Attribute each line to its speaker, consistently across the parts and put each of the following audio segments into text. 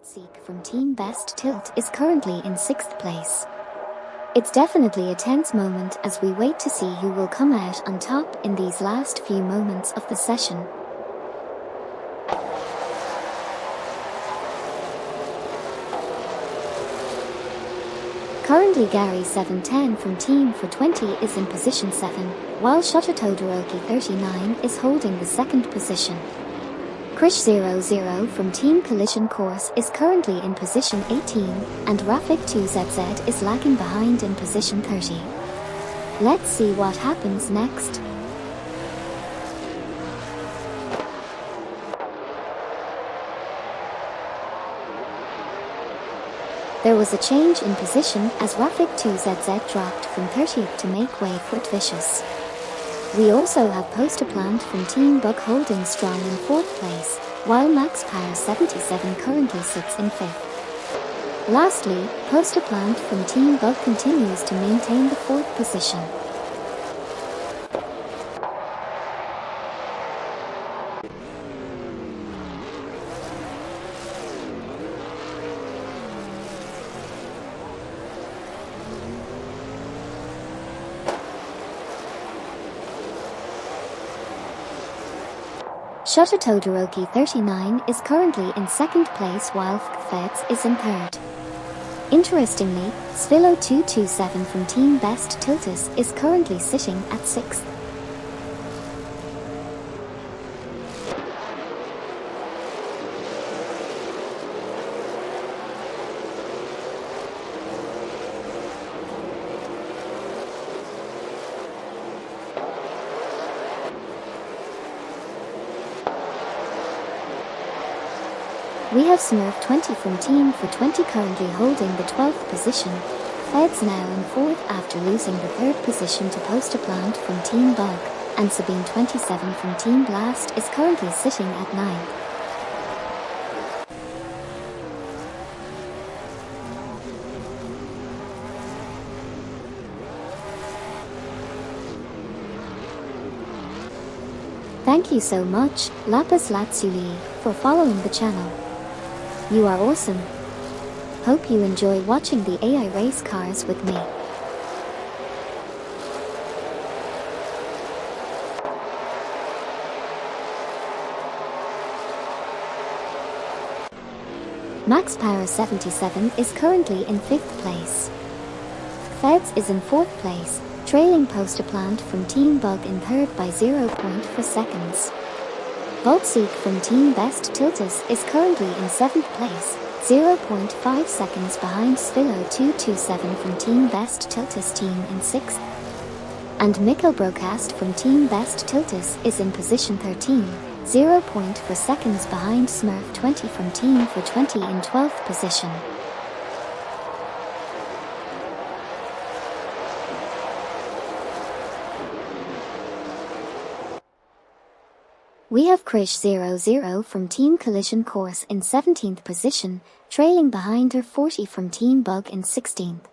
Speaker 1: Baltzeek from Team Best Tilt is currently in 6th place. It's definitely a tense moment as we wait to see who will come out on top in these last few moments of the session. Currently Gary 710 from Team for 20 is in position 7, while Assetto Corsa 39 is holding the 2nd position. Krish 00 from Team Collision Course is currently in position 18, and Rafik 2ZZ is lagging behind in position 30. Let's see what happens next. There was a change in position as Rafik 2ZZ dropped from 30th to make way for Vicious. We also have Poster Plant from Team Bug holding strong in 4th place, while Max Power 77 currently sits in 5th. Lastly, Poster Plant from Team Bug continues to maintain the 4th position. Assetto Corsa 39 is currently in 2nd place while Feds is in 3rd. Interestingly, Svilo 227 from Team Best Tiltus is currently sitting at 6th. We have Smurf 20 from Team for 20 currently holding the 12th position. Feds now in 4th after losing the 3rd position to Poster Plant from Team Bug, and Sabine 27 from Team Blast is currently sitting at 9th. Thank you so much, Lapis Lazuli, for following the channel. You are awesome. Hope you enjoy watching the AI race cars with me. Max Power 77 is currently in 5th place. Feds is in 4th place, trailing Poster Plant from Team Bug in 3rd by 0.4 seconds. Baltzeek from Team Best Tiltus is currently in 7th place, 0.5 seconds behind Svilo 227 from Team Best Tiltus team in 6th. And Mikkel Broadcast from Team Best Tiltus is in position 13, 0.4 seconds behind Smurf 20 from Team for 20 in 12th position. We have Krish 00 from Team Collision Course in 17th position, trailing behind her 40 from Team Bug in 16th.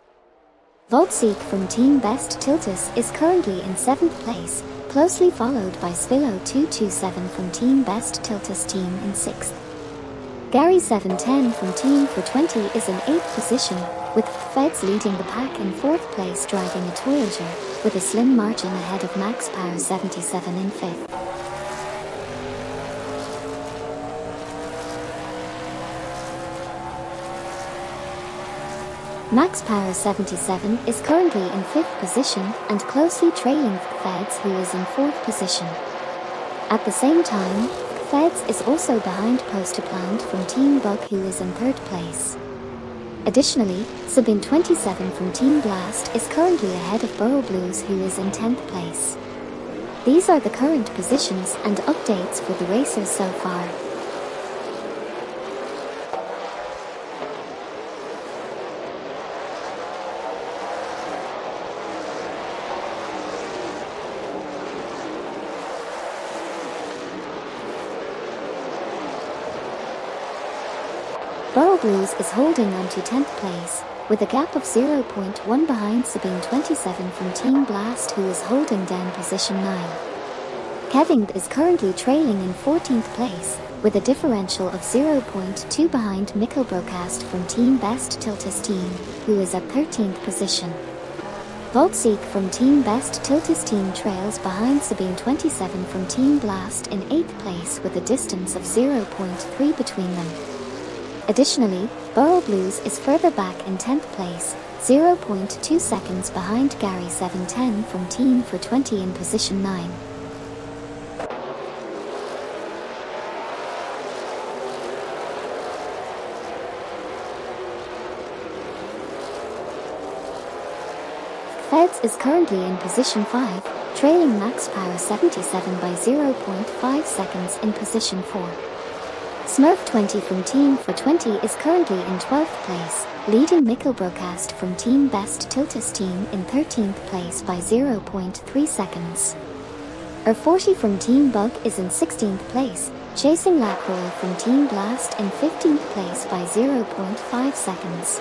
Speaker 1: Baltzeek from Team Best Tiltus is currently in 7th place, closely followed by Svilo 227 from Team Best Tiltus team in 6th. Gary 710 from Team for 20 is in 8th position, with Feds leading the pack in 4th place driving a Toyota, with a slim margin ahead of Max Power 77 in 5th. Max Power 77 is currently in 5th position and closely trailing Feds, who is in 4th position. At the same time, Feds is also behind Poster Plant from Team Bug, who is in 3rd place. Additionally, Sabine 27 from Team Blast is currently ahead of Burrow Blues, who is in 10th place. These are the current positions and updates for the racers so far. Burrow Blues is holding on to 10th place, with a gap of 0.1 behind Sabine 27 from Team Blast, who is holding down position 9. Kevin is currently trailing in 14th place, with a differential of 0.2 behind Mikkel Broadcast from Team Best Tiltus team, who is at 13th position. Voltseek from Team Best Tiltus team trails behind Sabine 27 from Team Blast in 8th place with a distance of 0.3 between them. Additionally, Burrow Blues is further back in 10th place, 0.2 seconds behind Gary 710 from Team for 20 in position 9. Feds is currently in position 5, trailing Max Power 77 by 0.5 seconds in position 4. Smurf 20 from Team for 20 is currently in 12th place, leading Mikkel Broadcast from Team Best Tiltus team in 13th place by 0.3 seconds. Er40 from Team Bug is in 16th place, chasing Lacroix from Team Blast in 15th place by 0.5 seconds.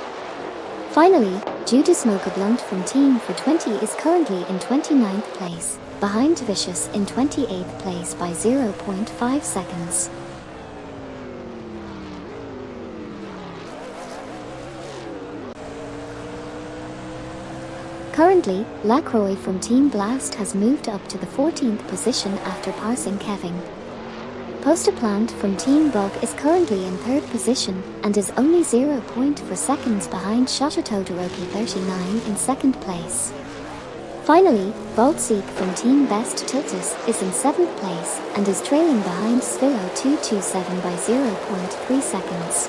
Speaker 1: Finally, Judas Smoker Blunt from Team for 20 is currently in 29th place, behind Vicious in 28th place by 0.5 seconds. Currently, Lacroix from Team Blast has moved up to the 14th position after passing Kevin. Postaplant from Team Bug is currently in 3rd position and is only 0.4 seconds behind Shota Todoroki 39 in 2nd place. Finally, Voltseek from Team Best Tiltus is in 7th place and is trailing behind Svilo 227 by 0.3 seconds.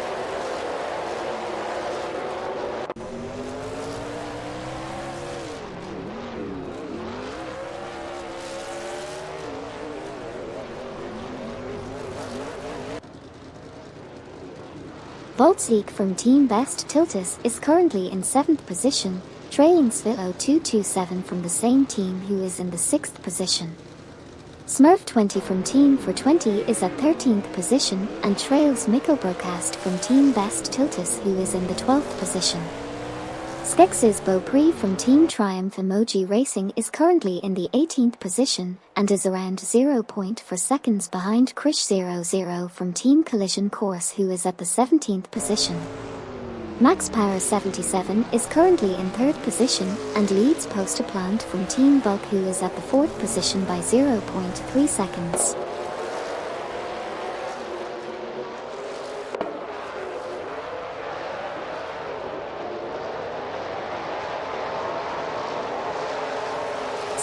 Speaker 1: Voltseek from Team Best Tiltus is currently in 7th position, trailing Svilo 227 from the same team who is in the 6th position. Smurf 20 from Team for 20 is at 13th position and trails Mikkel Broadcast from Team Best Tiltus who is in the 12th position. Skex's Beaupre from Team Triumph Emoji Racing is currently in the 18th position and is around 0.4 seconds behind Krish00 from Team Collision Course who is at the 17th position. Max Power 77 is currently in 3rd position and leads Postaplant from Team Bug who is at the 4th position by 0.3 seconds.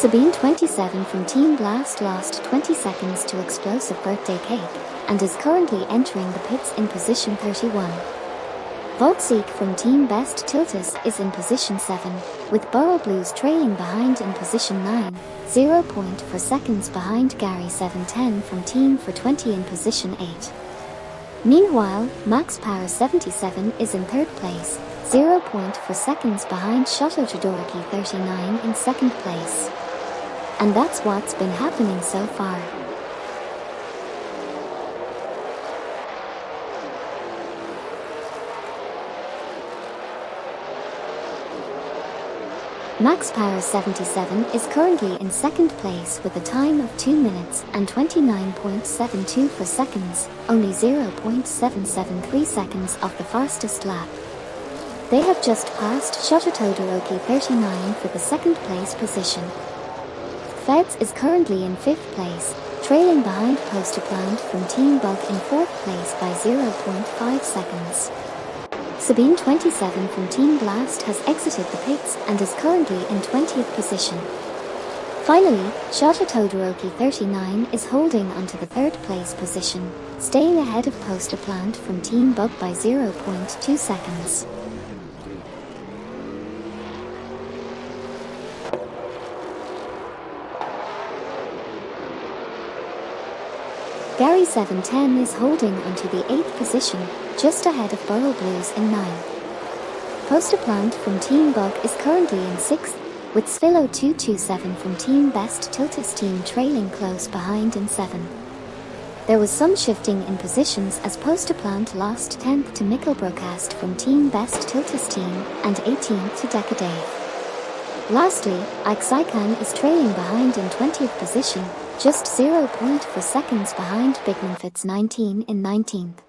Speaker 1: Sabine 27 from Team Blast lost 20 seconds to Explosive Birthday Cake and is currently entering the pits in position 31. Voltseek from Team Best Tiltus is in position 7, with Burrow Blues trailing behind in position 9, 0.4 seconds behind Gary 710 from Team for 20 in position 8. Meanwhile, Max Power 77 is in 3rd place, 0.4 seconds behind Shota Todoroki 39 in 2nd place. And that's what's been happening so far. Max Power 77 is currently in 2nd place with a time of 2 minutes and 29.74 seconds, only 0.773 seconds off the fastest lap. They have just passed Shota Todoroki 39 for the 2nd place position. Feds is currently in 5th place, trailing behind Postaplant from Team Bug in 4th place by 0.5 seconds. Sabine 27 from Team Blast has exited the pits and is currently in 20th position. Finally, Shota Todoroki 39 is holding onto the 3rd place position, staying ahead of Postaplant from Team Bug by 0.2 seconds. Gary 710 is holding onto the 8th position, just ahead of Burrow Blues in 9th. Postaplant from Team Bug is currently in 6th, with Svilo 227 from Team Best Tiltus team trailing close behind in 7th. There was some shifting in positions as Postaplant lost 10th to Mikkel Broadcast from Team Best Tiltus team and 18th to Decadave. Lastly, Ike Saikan is trailing behind in 20th position, just 0.4 seconds behind Bigmanfit's 19 in 19th.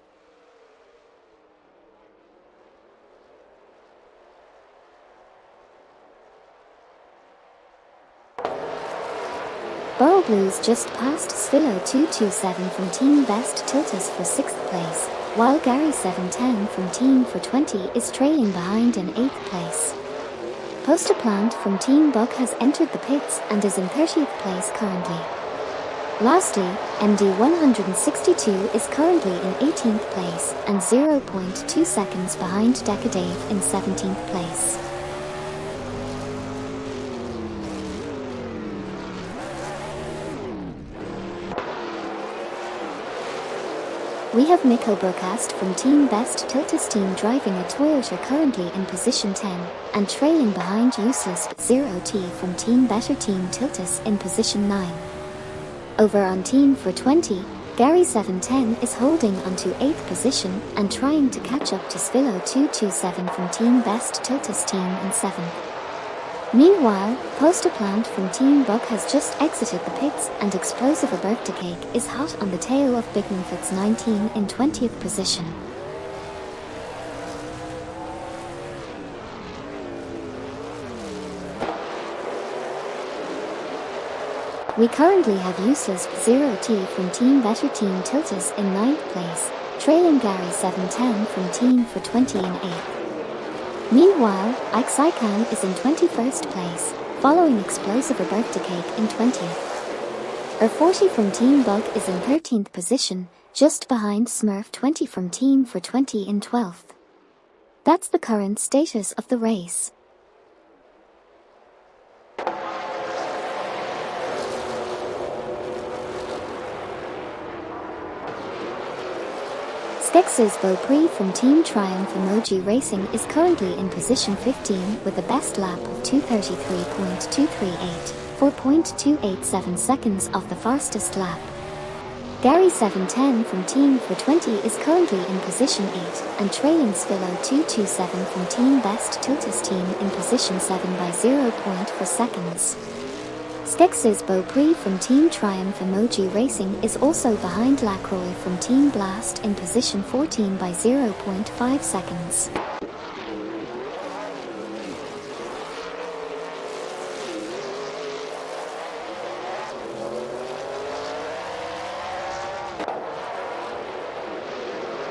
Speaker 1: Borough Blues just passed Svilo 227 from Team Best Tiltus for 6th place, while Gary 710 from Team for 20 is trailing behind in 8th place. Poster Plant from Team Buck has entered the pits and is in 30th place currently. Lastly, MD 162 is currently in 18th place and 0.2 seconds behind Decadave in 17th place. We have Nico Burkast from Team Best Tiltus team driving a Toyota currently in position 10 and trailing behind Useless 0T from Team Better Team Tiltus in position 9. Over on Team for 20, Gary 710 is holding onto 8th position and trying to catch up to Svilo 227 from Team Best Tiltus team in 7th. Meanwhile, Poster Plant from Team Buck has just exited the pits and Explosive Birthday Cake is hot on the tail of Bigmanfit's 19 in 20th position. We currently have Useless 0T from Team Better Team Tiltus in 9th place, trailing Gary 710 from Team for 20 in 8th. Meanwhile, Ike Saikan is in 21st place, following Explosive Birthday Cake in 20th. 40 from Team Bug is in 13th position, just behind Smurf 20 from Team for 20 in 12th. That's the current status of the race. Skex's Beaupré from Team Triumph Emoji Racing is currently in position 15 with a best lap of 2:33.238, 4.287 seconds off the fastest lap. Gary 710 from Team for 20 is currently in position 8 and trailing Svilo 227 from Team Best Tiltus team in position 7 by 0.4 seconds. Skex's Beaupré from Team Triumph Emoji Racing is also behind Lacroix from Team Blast in position 14 by 0.5 seconds.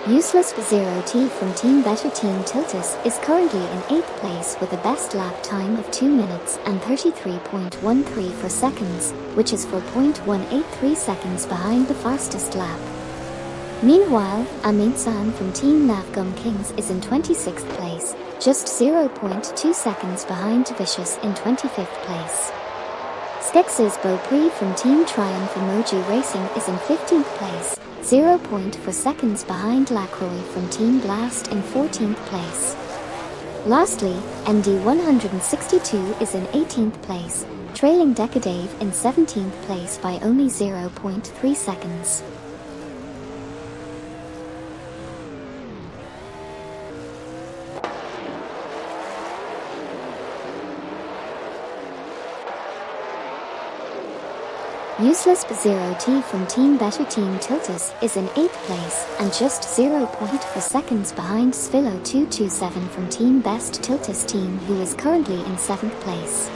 Speaker 1: Useless 0T from Team Better Team Tiltus is currently in 8th place with a best lap time of 2 minutes and 33.14 seconds, which is 4.183 seconds behind the fastest lap. Meanwhile, Amit San from Team Navgum Kings is in 26th place, just 0.2 seconds behind Vicious in 25th place. Skex's Beaupré from Team Triumph Emoji Racing is in 15th place, 0.4 seconds behind Lacroix from Team Blast in 14th place. Lastly, MD 162 is in 18th place, trailing Decadave in 17th place by only 0.3 seconds. Useless 0T from Team Better Team Tiltus is in 8th place and just 0.4 seconds behind Svilo 227 from Team Best Tiltus team, who is currently in 7th place.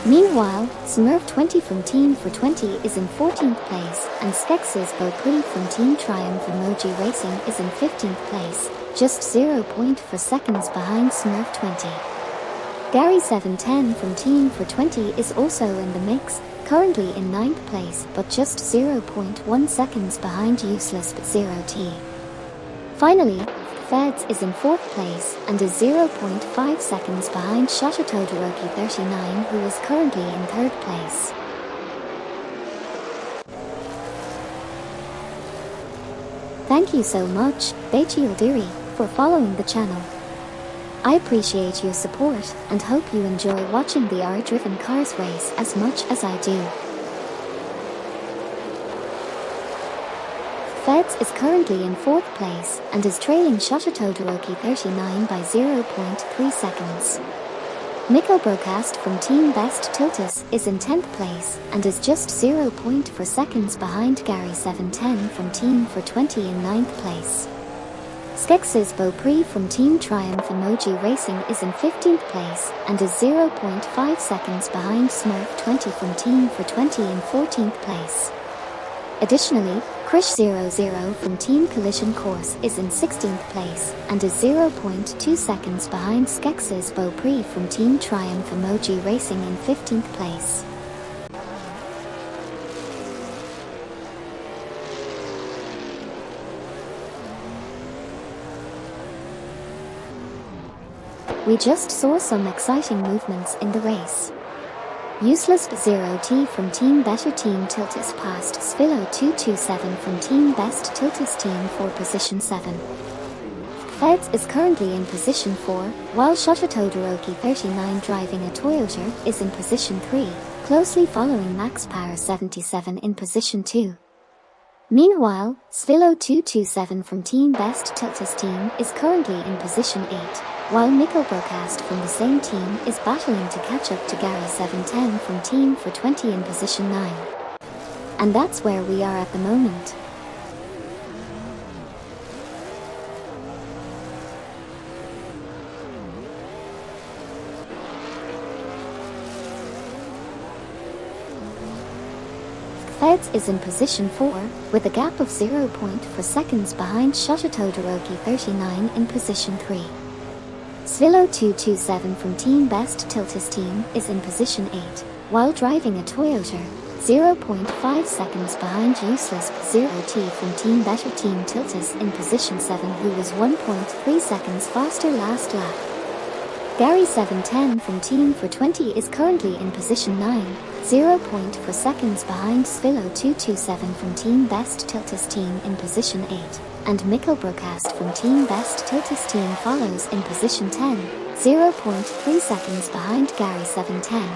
Speaker 1: Meanwhile, Smurf 20 from Team for 20 is in 14th place and Skex's Beaupré from Team Triumph Emoji Racing is in 15th place, just 0.4 seconds behind Smurf 20. Gary 710 from Team for 20 is also in the mix, currently in 9th place but just 0.1 seconds behind Useless 0T. Finally, Feds is in 4th place and is 0.5 seconds behind Shototo Todoroki 39, who is currently in 3rd place. Thank you so much, Beichi Odiri, for following the channel. I appreciate your support and hope you enjoy watching the R-driven cars race as much as I do. Feds is currently in 4th place and is trailing Shototo Todoroki 39 by 0.3 seconds. Mikko Broadcast from Team Best Tiltus is in 10th place and is just 0.4 seconds behind Gary 710 from Team for 20 in 9th place. Skex's Beaupré from Team Triumph Emoji Racing is in 15th place and is 0.5 seconds behind Smurf 20 from Team for 20 in 14th place. Additionally, Krish00 from Team Collision Course is in 16th place and is 0.2 seconds behind Skex's Beaupré from Team Triumph Emoji Racing in 15th place. We just saw some exciting movements in the race. Useless 0T from Team Better Team Tiltus passed Svilo 227 from Team Best Tiltus Team for position 7. Feds is currently in position 4, while Shota Todoroki 39 driving a Toyota is in position 3, closely following Max Power 77 in position 2. Meanwhile, Svilo 227 from Team Best Tiltus Team is currently in position 8, while Mikko Broadcast from the same team is battling to catch up to Gary 710 from Team for 20 in position 9. And that's where we are at the moment. Feds is in position 4, with a gap of 0.4 seconds behind Shota Todoroki 39 in position 3. Svilo 227 from Team Best Tiltus Team is in position 8, while driving a Toyota, 0.5 seconds behind Useless 0T from Team Better Team Tiltus in position 7, who was 1.3 seconds faster last lap. Gary 710 from Team for 20 is currently in position 9, 0.4 seconds behind Svilo 227 from Team Best Tiltus Team in position 8, and Mikko Broadcast from Team Best Tiltus Team follows in position 10, 0.3 seconds behind Gary 710.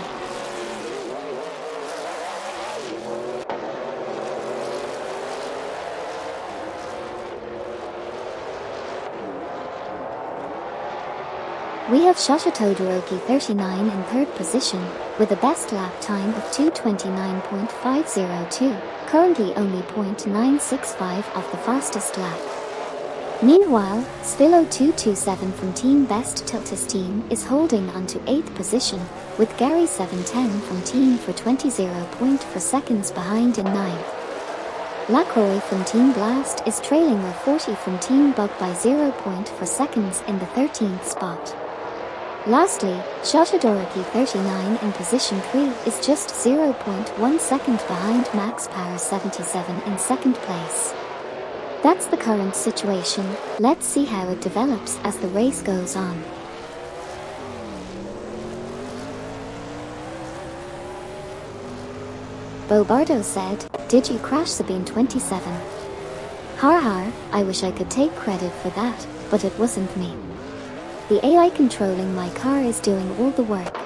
Speaker 1: We have Shota Todoroki 39 in 3rd position, with a best lap time of 2:29.502, currently only 0.965 off the fastest lap. Meanwhile, Svilo 227 from Team Best Tiltus Team is holding on to 8th position, with Gary 710 from Team for 20 0.4 seconds behind in 9th. Lacroix from Team Blast is trailing R40 from Team Bug by 0.4 seconds in the 13th spot. Lastly, Shota Todoroki 39 in position 3 is just 0.1 second behind Max Power 77 in 2nd place. That's the current situation. Let's see how it develops as the race goes on. Bobardo said, "Did you crash Sabine 27? Har har, I wish I could take credit for that, but it wasn't me. The AI controlling my car is doing all the work.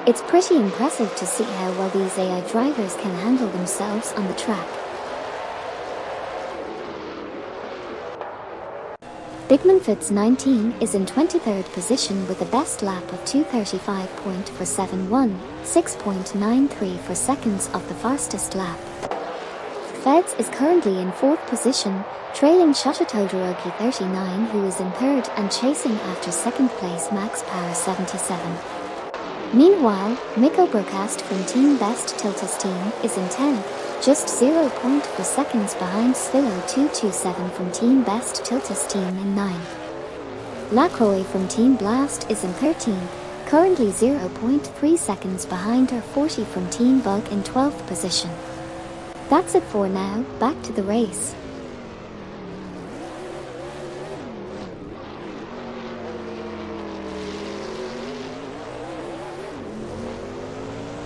Speaker 1: It's pretty impressive to see how well these AI drivers can handle themselves on the track." Bigmanfitz 19 is in 23rd position with a best lap of 2:35.471, 6.934 seconds off the fastest lap. Feds is currently in 4th position, trailing Shota Todoroki 39, who is in 3rd and chasing after 2nd place Max Power 77. Meanwhile, Mikko Broadcast from Team Best Tiltus Team is in 10th, just 0.4 seconds behind Svilo 227 from Team Best Tiltus Team in 9th. Lacroix from Team Blast is in 13th, currently 0.3 seconds behind R40 from Team Bug in 12th position. That's it for now, back to the race.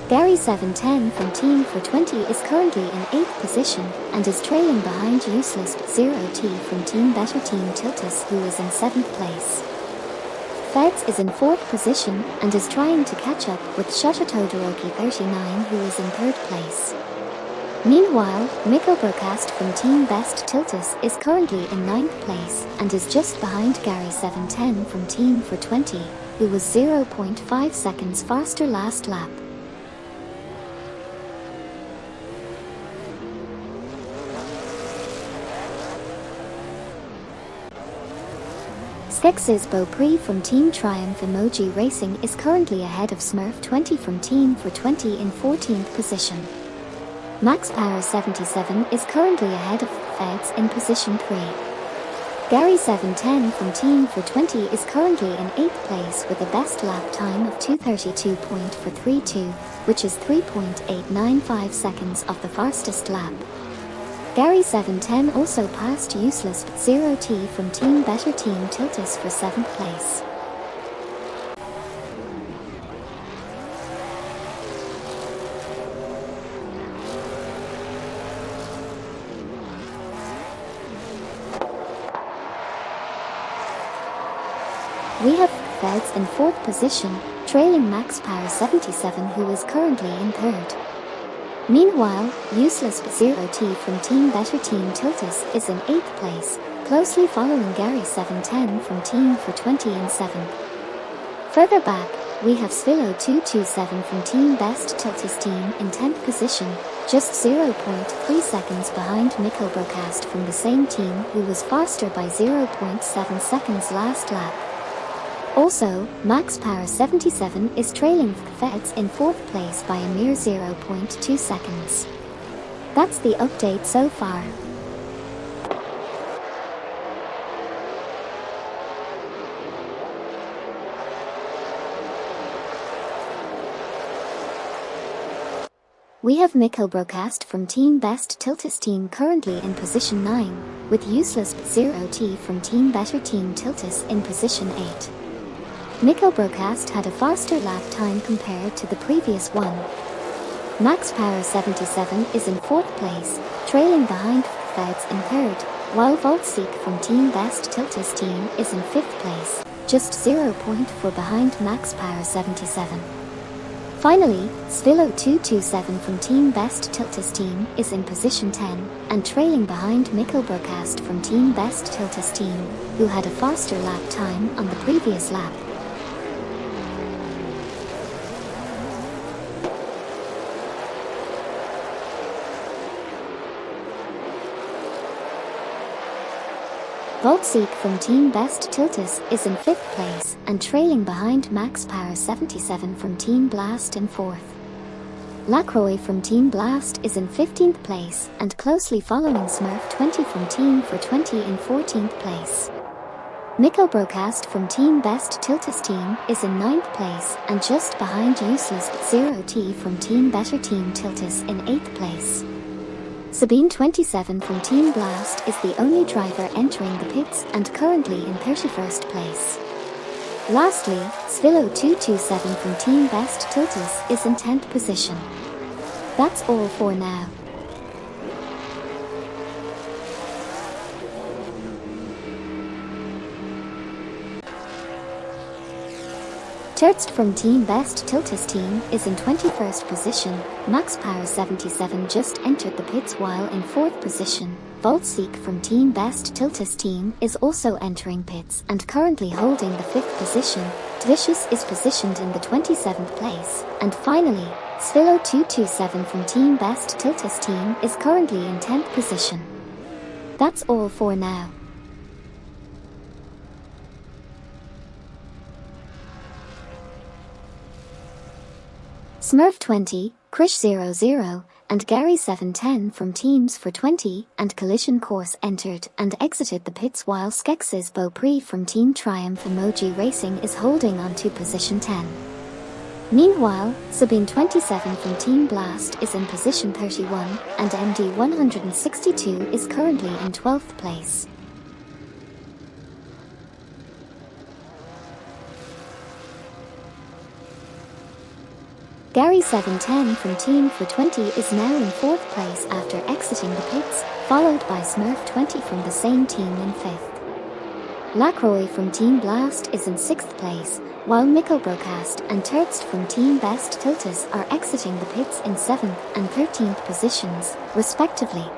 Speaker 1: Gary 710 from Team for 20 is currently in 8th position and is trailing behind Useless 0T from Team Better Team Tiltus, who is in 7th place. Feds is in 4th position and is trying to catch up with Shota Todoroki 39, who is in 3rd place. Meanwhile, Mikko Broadcast from Team Best Tiltus is currently in 9th place and is just behind Gary 710 from Team for 20, who was 0.5 seconds faster last lap. Skex's Beaupré from Team Triumph Emoji Racing is currently ahead of Smurf 20 from Team for 20 in 14th position. Max Power 77 is currently ahead of Feds in position 3. Gary 710 from Team for 20 is currently in 8th place with a best lap time of 2:32.432, which is 3.895 seconds off the fastest lap. Gary 710 also passed Useless 0T from Team Better Team Tiltus for 7th place. We have Feds in 4th position, trailing Max Power 77 who is currently in 3rd. Meanwhile, Useless 0T from Team Better Team Tiltus is in 8th place, closely following Gary 710 from Team for 20 in 7th. Further back, we have Svilo 227 from Team Best Tiltus team in 10th position, just 0.3 seconds behind Mikko Broadcast from the same team who was faster by 0.7 seconds last lap. Also, Max Power 77 is trailing Feds in 4th place by a mere 0.2 seconds. That's the update so far. We have Mikko Broadcast from Team Best Tiltus team currently in position 9, with Useless 0T from Team Better Team Tiltus in position 8. Mikko Broadcast had a faster lap time compared to the previous one. Max Power 77 is in 4th place, trailing behind Feds in 3rd, while Voltseek from Team Best Tiltus team is in 5th place, just 0.4 behind Max Power 77. Finally, Svilo 227 from Team Best Tiltus team is in position 10 and trailing behind Mikko Broadcast from Team Best Tiltus team, who had a faster lap time on the previous lap. Voltseek from Team Best Tiltus is in 5th place and trailing behind Max Power 77 from Team Blast in 4th. Lacroix from Team Blast is in 15th place and closely following Smurf 20 from Team for 20 in 14th place. Mikko Broadcast from Team Best Tiltus team is in 9th place and just behind Useless 0T from Team Better Team Tiltus in 8th place. Sabine 27 from Team Blast is the only driver entering the pits and currently in 31st place. Lastly, Svilo 227 from Team Best Tiltus is in 10th position. That's all for now. Tertst from Team Best Tiltus team is in 21st position, Max Power 77 just entered the pits while in 4th position. Voltseek from Team Best Tiltus team is also entering pits and currently holding the 5th position. Vicious is positioned in the 27th place. And finally, Svilo 227 from Team Best Tiltus team is currently in 10th position. That's all for now. Smurf 20, Krish 00, and Gary 710 from Teams for 20 and Collision Course entered and exited the pits while Skex's Beaupré from Team Triumph Emoji Racing is holding on to position 10. Meanwhile, Sabine 27 from Team Blast is in position 31 and MD 162 is currently in 12th place. Gary 710 from Team for 20 is now in 4th place after exiting the pits, followed by Smurf 20 from the same team in 5th. Lacroix from Team Blast is in 6th place, while Mikko Brokast and Tertst from Team Best Tiltus are exiting the pits in 7th and 13th positions, respectively.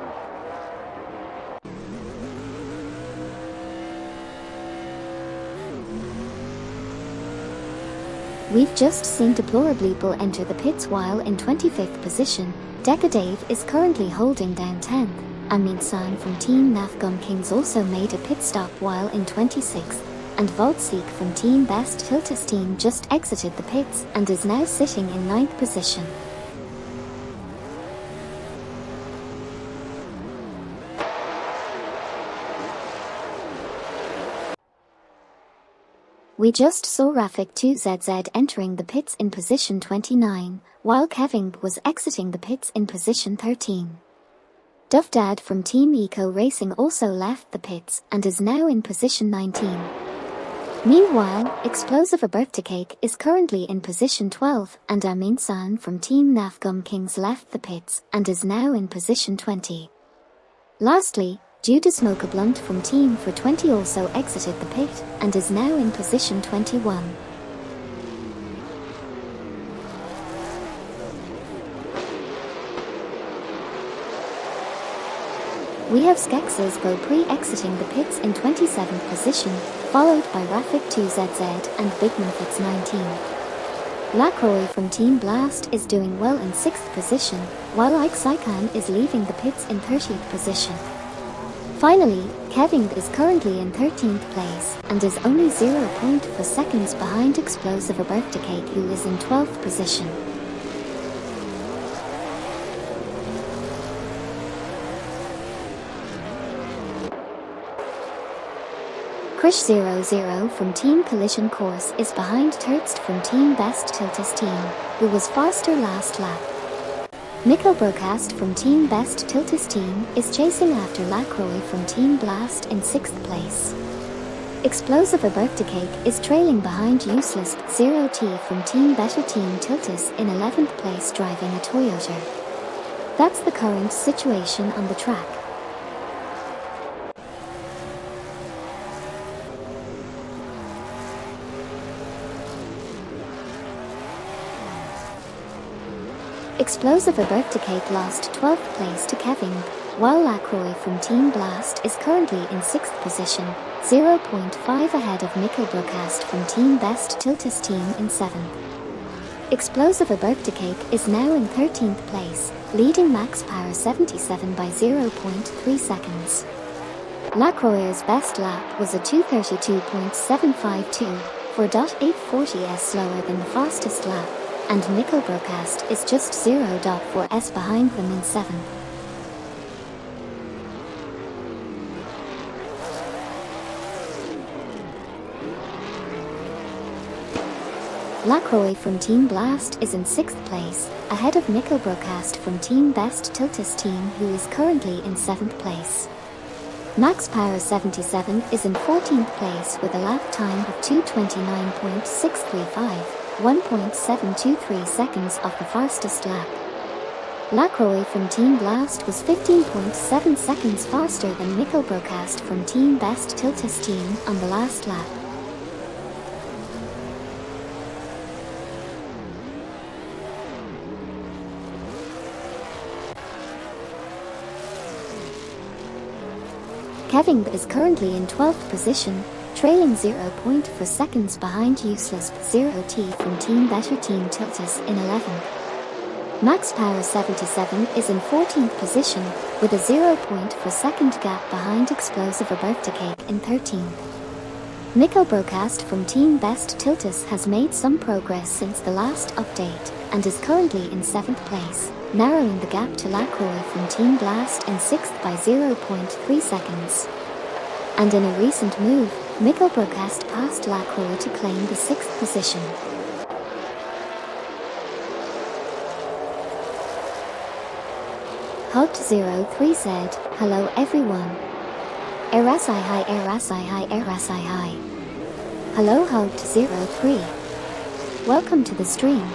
Speaker 1: We've just seen Deplorably Bull enter the pits while in 25th position. Decadave is currently holding down 10th. Amin San from Team Nafgum Kings also made a pit stop while in 26th. And Voltseek from Team Best Tiltus team just exited the pits and is now sitting in 9th position. We just saw Rafik 2ZZ entering the pits in position 29, while Kevin was exiting the pits in position 13. Duvdad from Team Eco Racing also left the pits and is now in position 19. Meanwhile, Explosive A Birthday Cake is currently in position 12 and Amin San from Team Nafgum Kings left the pits and is now in position 20. Lastly, Judah Smoke A Blunt from Team for 20 also exited the pit and is now in position 21. We have Skex's Go Pre exiting the pits in 27th position, followed by Rafik 2ZZ and Bigmanfitz 19. Lacroix from Team Blast is doing well in 6th position, while Ike Saikan is leaving the pits in 30th position. Finally, Kevin is currently in 13th place and is only 0.4 seconds behind Explosive A Birthday Cake, who is in 12th position. Krish00 from Team Collision Course is behind Tertst from Team Best Tiltus team, who was faster last lap. Mikko Brokast from Team Best Tiltus team is chasing after Lacroix from Team Blast in 6th place. Explosive A Birthday Cake is trailing behind Useless 0T from Team Better Team Tiltus in 11th place driving a Toyota. That's the current situation on the track. Explosive A Birthday Cake lost 12th place to Kevin, while Lacroix from Team Blast is currently in 6th position, 0.5 ahead of Mikko Brokast from Team Best Tiltus team in 7th. Explosive A Birthday Cake is now in 13th place, leading Max Power 77 by 0.3 seconds. Lacroix's best lap was a 2:32.752, 4.840s slower than the fastest lap, and Mikko Brokast is just 0.4s behind them in 7th. Lacroix from Team Blast is in 6th place, ahead of Mikko Brokast from Team Best Tiltus team, who is currently in 7th place. Max Power 77 is in 14th place with a lap time of 2:29.635, 1.723 seconds off the fastest lap. Lacroix from Team Blast was 15.7 seconds faster than Mikko Brokast from Team Best Tiltus team on the last lap. Kevin is currently in 12th position, trailing 0.4 seconds behind Useless 0T from Team Better Team Tiltus in 11th. Max Power 77 is in 14th position, with a 0.4 second gap behind Explosive A Birthday Cake in 13th. Mikko Brokast from Team Best Tiltus has made some progress since the last update, and is currently in 7th place, narrowing the gap to Lacroix from Team Blast in 6th by 0.3 seconds. And in a recent move, Mikko Brokast passed Lacroix to claim the 6th position. Hugged03 said, "Hello everyone. Erasai hi, Erasai hi, Erasai hi. Hello Hugged03. Welcome to the stream.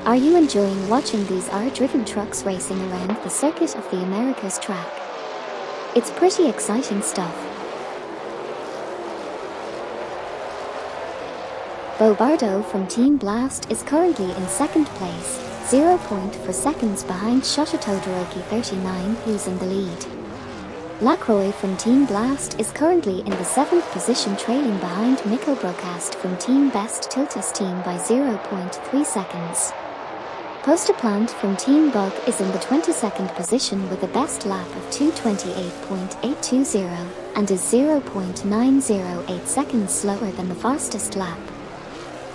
Speaker 1: Are you enjoying watching these R-driven trucks racing around the circuit of the Americas track? It's pretty exciting stuff." Bobardo from Team Blast is currently in 2nd place, 0.4 seconds behind Assetto 39, who's in the lead. Lacroix from Team Blast is currently in the 7th position, trailing behind Mikko Broadcast from Team Best Tiltus team by 0.3 seconds. Postaplant from Team Bug is in the 22nd position with a best lap of 2:28.820 and is 0.908 seconds slower than the fastest lap.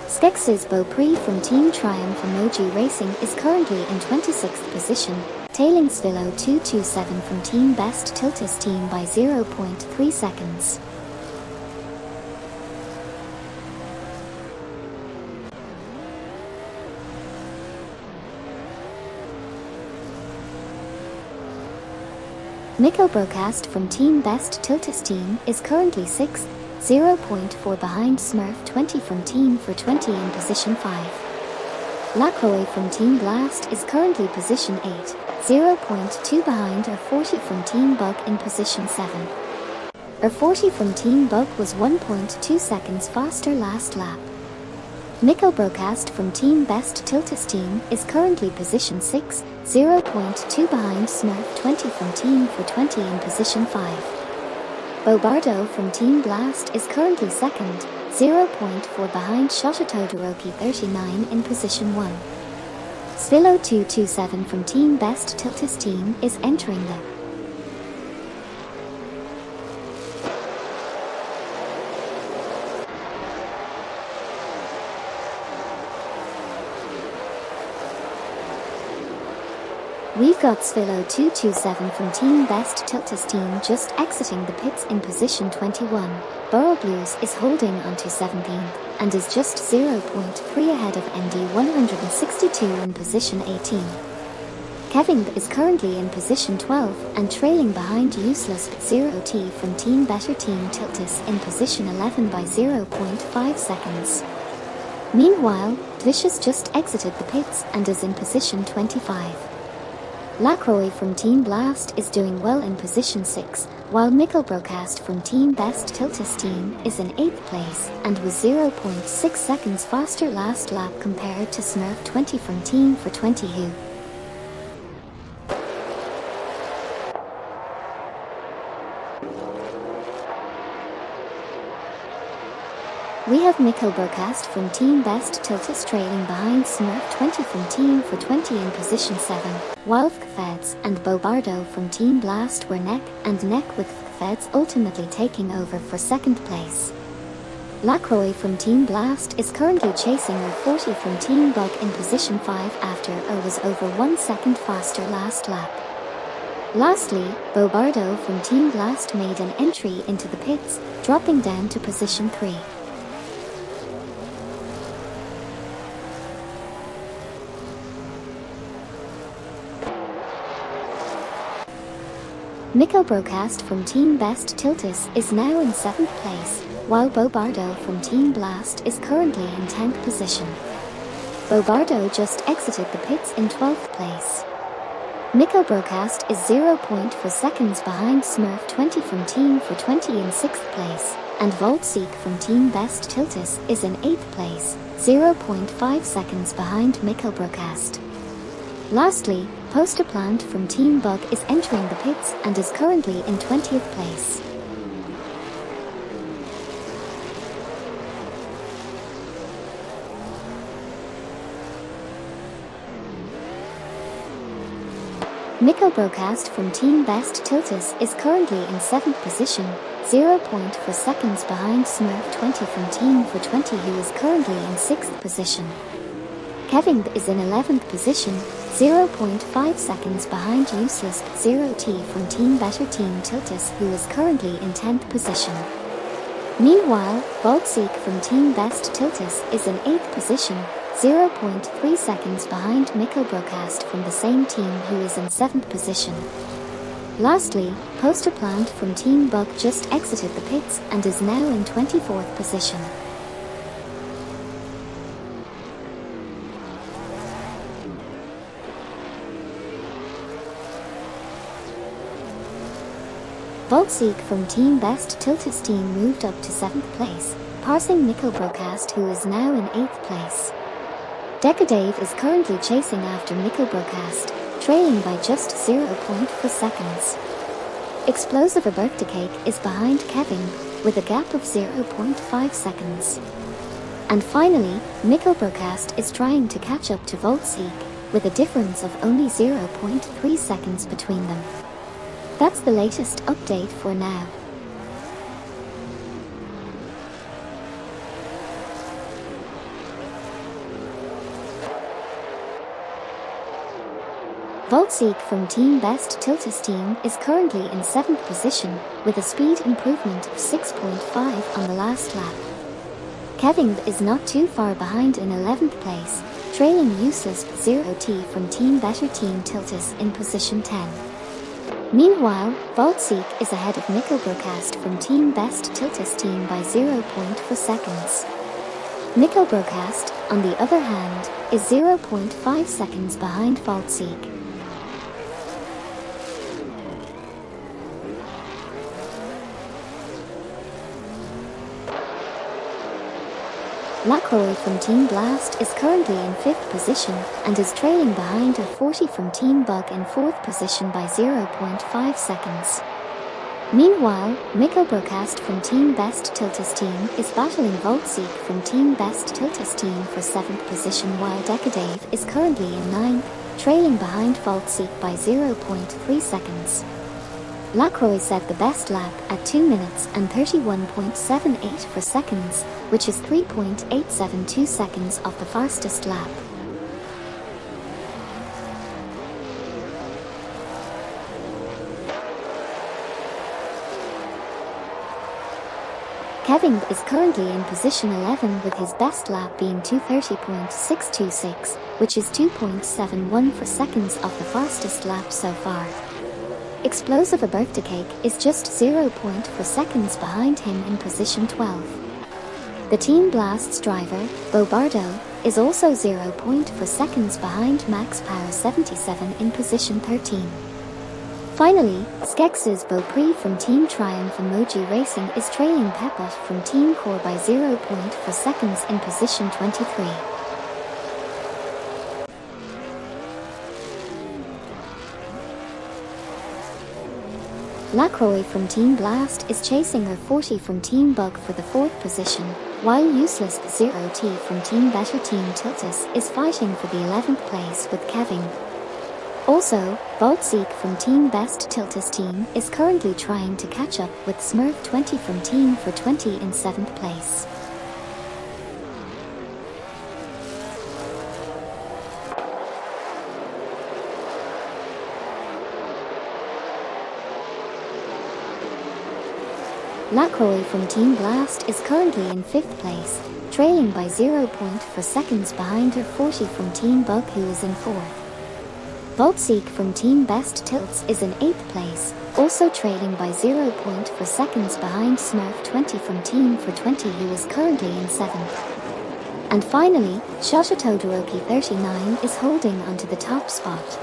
Speaker 1: Skex's Beaupré from Team Triumph Emoji Racing is currently in 26th position, tailing Svilo 227 from Team Best Tiltus team by 0.3 seconds. Mikko Broadcast from Team Best Tiltus team is currently 6th, 0.4 behind Smurf 20 from Team for 20 in position 5. Lacroix from Team Blast is currently position 8, 0.2 behind 40 from Team Bug in position 7. 40 from Team Bug was 1.2 seconds faster last lap. Mikko Broadcast from Team Best Tiltus team is currently position 6, 0.2 behind Smurf 20 from Team for 20 in position 5. Bobardo from Team Blast is currently 2nd, 0.4 behind Assetto 39 in position 1. Svilo 227 from Team Best Tiltus team is entering the We've got Svilo 227 from Team Best Tiltus team just exiting the pits in position 21. Burrow Blues is holding onto 17th and is just 0.3 ahead of MD 162 in position 18. Kevin is currently in position 12 and trailing behind Useless 0T from Team Better Team Tiltus in position 11 by 0.5 seconds. Meanwhile, Vicious just exited the pits and is in position 25. Lacroix from Team Blast is doing well in position 6, while Mikko Broadcast from Team Best Tiltus team is in 8th place and was 0.6 seconds faster last lap compared to Smurf 20 from Team for 20 who We have Mikko Broadcast from Team Best Tiltus trailing behind Smurf 20 from Team for 20 in position 7, while Feds and Bobardo from Team Blast were neck and neck with Feds ultimately taking over for 2nd place. Lacroix from Team Blast is currently chasing 40 from Team Bug in position 5 after was over 1 second faster last lap. Lastly, Bobardo from Team Blast made an entry into the pits, dropping down to position 3. Mikko Broadcast from Team Best Tiltus is now in 7th place, while Bobardo from Team Blast is currently in 10th position. Bobardo just exited the pits in 12th place. Mikko Broadcast is 0.4 seconds behind Smurf 20 from Team for 20 in 6th place, and Voltseek from Team Best Tiltus is in 8th place, 0.5 seconds behind Mikko Broadcast. Lastly, Postaplant from Team Bug is entering the pits and is currently in 20th place. Mikko Broadcast from Team Best Tiltus is currently in 7th position, 0.4 seconds behind Smurf 20 from Team for 20 who is currently in 6th position. Kevin is in 11th position, 0.5 seconds behind Useless 0T from Team Better Team Tiltus who is currently in 10th position. Meanwhile, Voltseek from Team Best Tiltus is in 8th position, 0.3 seconds behind Mikko Broadcast from the same team who is in 7th position. Lastly, Postaplant from Team Bug just exited the pits and is now in 24th position. Voltseek from Team Best Tiltus team moved up to 7th place, passing Nico Brocast, who is now in 8th place. Decadave is currently chasing after Nico Brocast, trailing by just 0.4 seconds. Explosive Birthday Cake is behind Kevin, with a gap of 0.5 seconds. And finally, Nico Brocast is trying to catch up to Voltseek, with a difference of only 0.3 seconds between them. That's the latest update for now. Voltseek from Team Best Tiltus team is currently in 7th position, with a speed improvement of 6.5 on the last lap. Kevin is not too far behind in 11th place, trailing Useless 0T from Team Better Team Tiltus in position 10. Meanwhile, Voltseek is ahead of Nico Brocast from Team Best Tiltus team by 0.4 seconds. Nico Brocast, on the other hand, is 0.5 seconds behind Voltseek. Lacroix from Team Blast is currently in 5th position and is trailing behind a 40 from Team Bug in 4th position by 0.5 seconds. Meanwhile, Nico Brocast from Team Best Tiltus team is battling Voltseek from Team Best Tiltus team for 7th position, while Decadave is currently in 9th, trailing behind Voltseek by 0.3 seconds. Lacroix set the best lap at 2 minutes and 31.78 seconds, which is 3.872 seconds off the fastest lap. Kevin is currently in position 11 with his best lap being 2:30.626, which is 2.71 seconds off the fastest lap so far. Explosive Birthday Cake is just 0.4 seconds behind him in position 12. The Team Blast's driver, Bobardo, is also 0.4 seconds behind Max Power 77 in position 13. Finally, Skex's Beaupre from Team Triumph Emoji Racing is trailing Peppa from Team Core by 0.4 seconds in position 23. Lacroix from Team Blast is chasing her 40 from Team Bug for the 4th position, while Useless 0T from Team Better Team Tiltus is fighting for the 11th place with Kevin. Also, Voltseek from Team Best Tiltus team is currently trying to catch up with Smurf 20 from Team for 20 in 7th place. Lacroix from Team Blast is currently in 5th place, trailing by 0.4 seconds behind her 40 from Team Bug, who is in 4th. Voltseek from Team Best Tilts is in 8th place, also trailing by 0.4 seconds behind Smurf 20 from Team for 20, who is currently in 7th. And finally, Shasha Todoroki 39 is holding onto the top spot.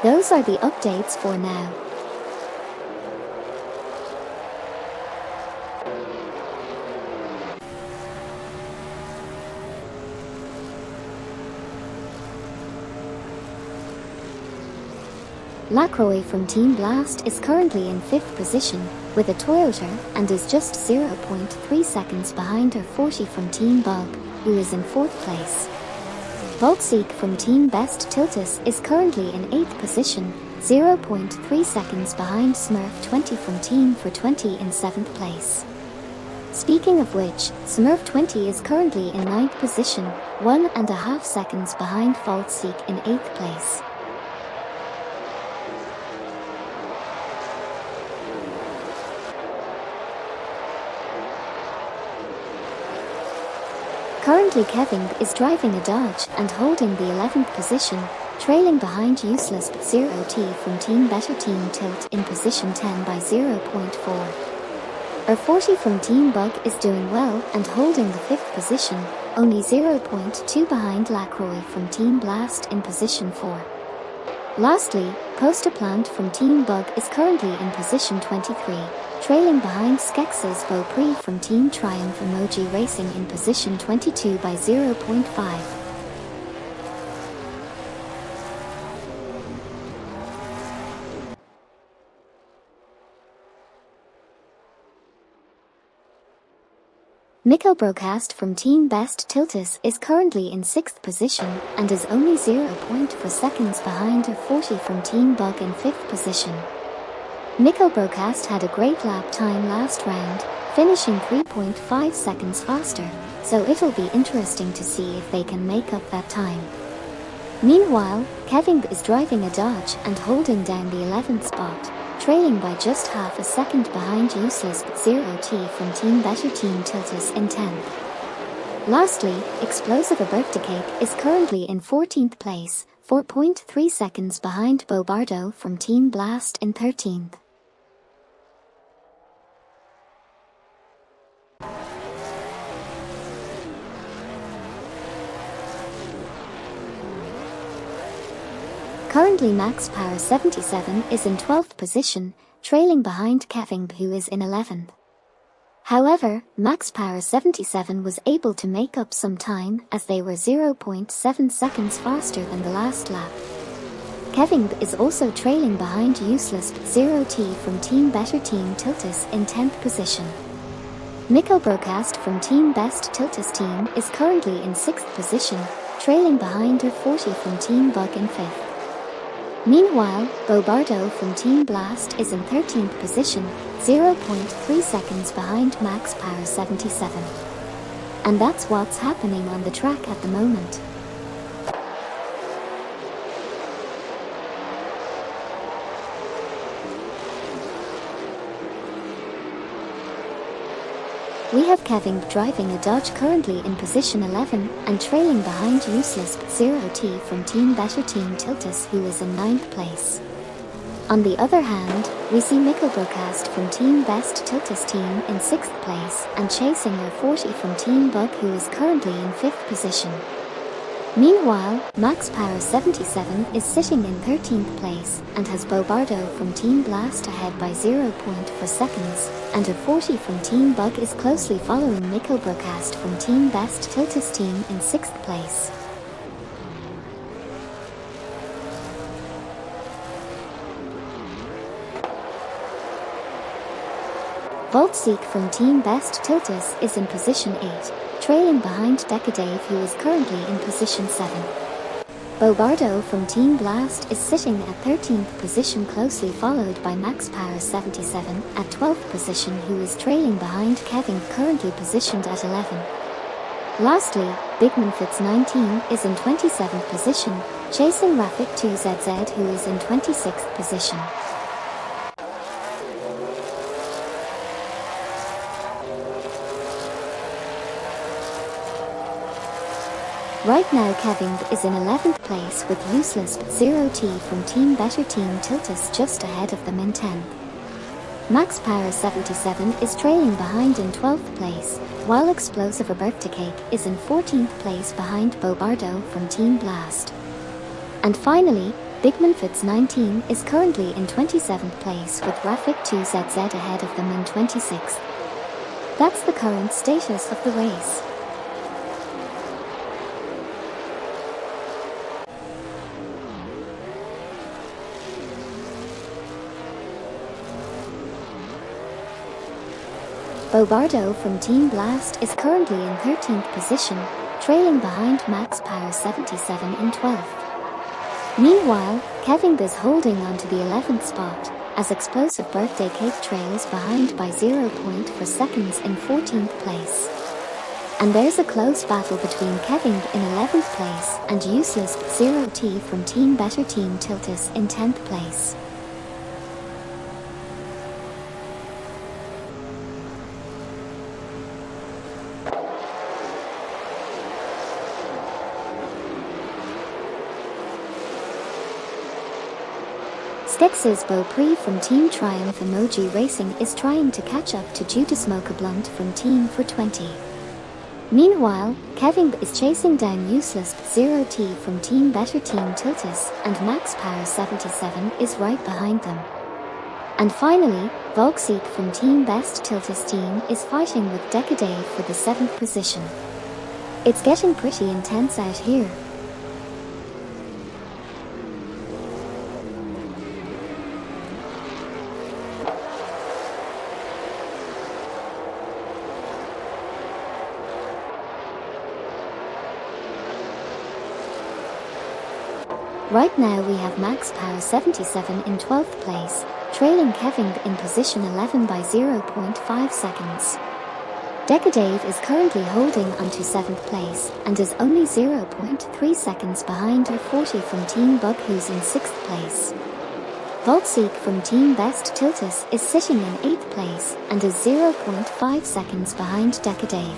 Speaker 1: Those are the updates for now. Lacroix from Team Blast is currently in 5th position, with a Toyota, and is just 0.3 seconds behind her 40 from Team Bug, who is in 4th place. Voltseek from Team Best Tiltus is currently in 8th position, 0.3 seconds behind Smurf 20 from Team for 20 in 7th place. Speaking of which, Smurf 20 is currently in 9th position, 1.5 seconds behind Voltseek in 8th place. Currently Kevin is driving a Dodge and holding the 11th position, trailing behind Useless 0T from Team Better Team Tilt in position 10 by 0.4. Our 40 from Team Bug is doing well and holding the 5th position, only 0.2 behind Lacroix from Team Blast in position 4. Lastly, Poster Plant from Team Bug is currently in position 23, trailing behind Skex's Beaupre from Team Triumph Emoji Racing in position 22 by 0.5. Nico Broadcast from Team Best Tiltus is currently in 6th position and is only 0.4 seconds behind 40 from Team Bug in 5th position. Nico Broadcast had a great lap time last round, finishing 3.5 seconds faster, so it'll be interesting to see if they can make up that time. Meanwhile, Kevin is driving a Dodge and holding down the 11th spot, trailing by just half a second behind Useless but 0T from Team Better Team Tiltus in 10th. Lastly, Explosive Birthday Cake is currently in 14th place, 4.3 seconds behind Bobardo from Team Blast in 13th. Currently Max Power 77 is in 12th position, trailing behind Kevin who is in 11th. However, Max Power 77 was able to make up some time as they were 0.7 seconds faster than the last lap. Kevin is also trailing behind Useless 0T from Team Better Team Tiltus in 10th position. Nico Broadcast from Team Best Tiltus team is currently in 6th position, trailing behind 40 from Team Bug in 5th. Meanwhile, Bobardo from Team Blast is in 13th position, 0.3 seconds behind Max Power 77. And that's what's happening on the track at the moment. We have Kevin driving a Dodge currently in position 11 and trailing behind Useless 0T from Team Better Team Tiltus who is in 9th place. On the other hand, we see Nico Broadcast from Team Best Tiltus team in 6th place and chasing 40 from Team Bug who is currently in 5th position. Meanwhile, Max Power 77 is sitting in 13th place and has Bobardo from Team Blast ahead by 0.4 seconds, and 40 from Team Bug is closely following Nico Broadcast from Team Best Tiltus team in 6th place. Voltseek from Team Best Tiltus is in position 8, trailing behind Decadave who is currently in position 7. Bobardo from Team Blast is sitting at 13th position closely followed by Max Power 77 at 12th position who is trailing behind Kevin currently positioned at 11. Lastly, Bigman Fitz 19 is in 27th position, chasing Rafik 2ZZ who is in 26th position. Right now Kevin is in 11th place with Useless 0T from Team Better Team Tiltus just ahead of them in 10th. Max Power 77 is trailing behind in 12th place, while Explosive Birthday Cake is in 14th place behind Bobardo from Team Blast. And finally, Bigman Fitz 19 is currently in 27th place with Rafik 2ZZ ahead of them in 26th. That's the current status of the race. Bobardo from Team Blast is currently in 13th position, trailing behind Max Power 77 in 12th. Meanwhile, Kevin is holding on to the 11th spot, as Explosive Birthday Cake trails behind by 0.4 seconds in 14th place. And there's a close battle between Kevin in 11th place and Useless 0T from Team Better Team Tiltus in 10th place. Skex's Beaupre from Team Triumph Emoji Racing is trying to catch up to Judas Mocha Blunt from Team for 20. Meanwhile, Kevin is chasing down useless 0T from Team Better Team Tiltus, and Max Power 77 is right behind them. And finally, Volkswagen from Team Best Tiltus team is fighting with Decadave for the 7th position. It's getting pretty intense out here. Right now we have Max Power 77 in 12th place, trailing Kevin in position 11 by 0.5 seconds. Decadave is currently holding onto 7th place and is only 0.3 seconds behind R40 from Team Bug, who's in 6th place. Voltseek from Team Best Tiltus is sitting in 8th place and is 0.5 seconds behind Decadave.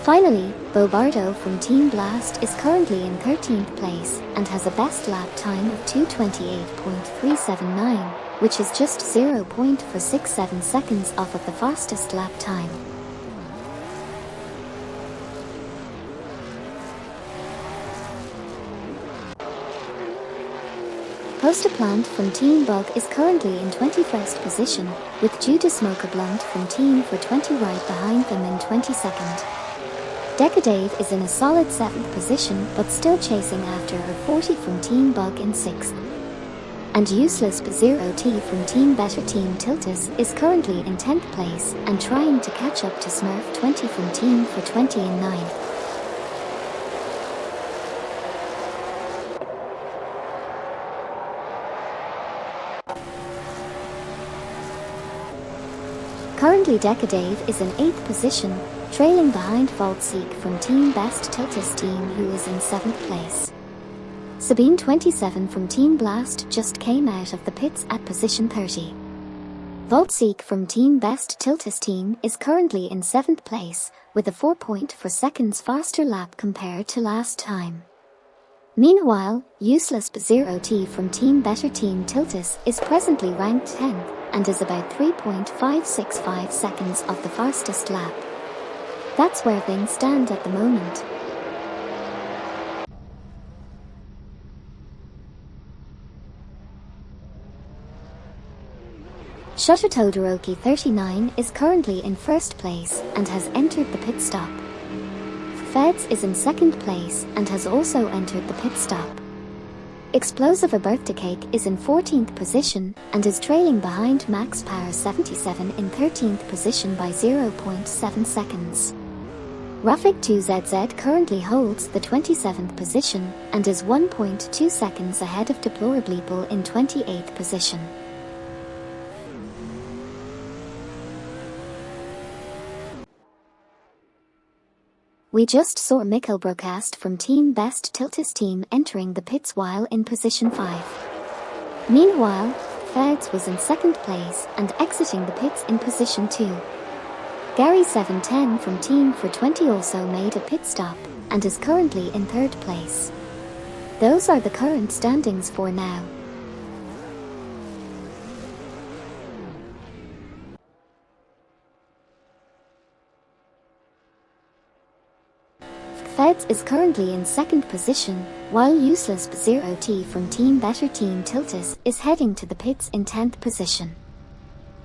Speaker 1: Finally, Bobardo from Team Blast is currently in 13th place and has a best lap time of 2:28.379, which is just 0.467 seconds off of the fastest lap time. Postaplant from Team Bug is currently in 21st position, with Judas Smoker Blunt from Team for 20 right behind them in 22nd. Decadave is in a solid 7th position but still chasing after R40 from Team Bug in 6th. And Useless 0T from Team Better Team Tiltus is currently in 10th place and trying to catch up to Smurf 20 from Team for 20 in 9th. Currently Decadave is in 8th position, trailing behind Voltseek from Team Best Tiltus team, who is in 7th place. Sabine 27 from Team Blast just came out of the pits at position 30. Voltseek from Team Best Tiltus team is currently in 7th place, with a 4.4 seconds faster lap compared to last time. Meanwhile, Useless 0T from Team Better Team Tiltus is presently ranked 10th and is about 3.565 seconds off the fastest lap. That's where things stand at the moment. Shutter Todoroki 39 is currently in 1st place and has entered the pit stop. Feds is in 2nd place and has also entered the pit stop. Explosive A Birthday Cake is in 14th position and is trailing behind Max Power 77 in 13th position by 0.7 seconds. Rafik 2ZZ currently holds the 27th position and is 1.2 seconds ahead of Deplorableeple in 28th position. We just saw Mikkel Broadcast from Team Best Tiltus team entering the pits while in position 5. Meanwhile, Feds was in 2nd place and exiting the pits in position 2. Gary 710 from Team for 20 also made a pit stop and is currently in 3rd place. Those are the current standings for now. Feds is currently in 2nd position, while Useless 0T from Team Better Team Tiltus is heading to the pits in 10th position.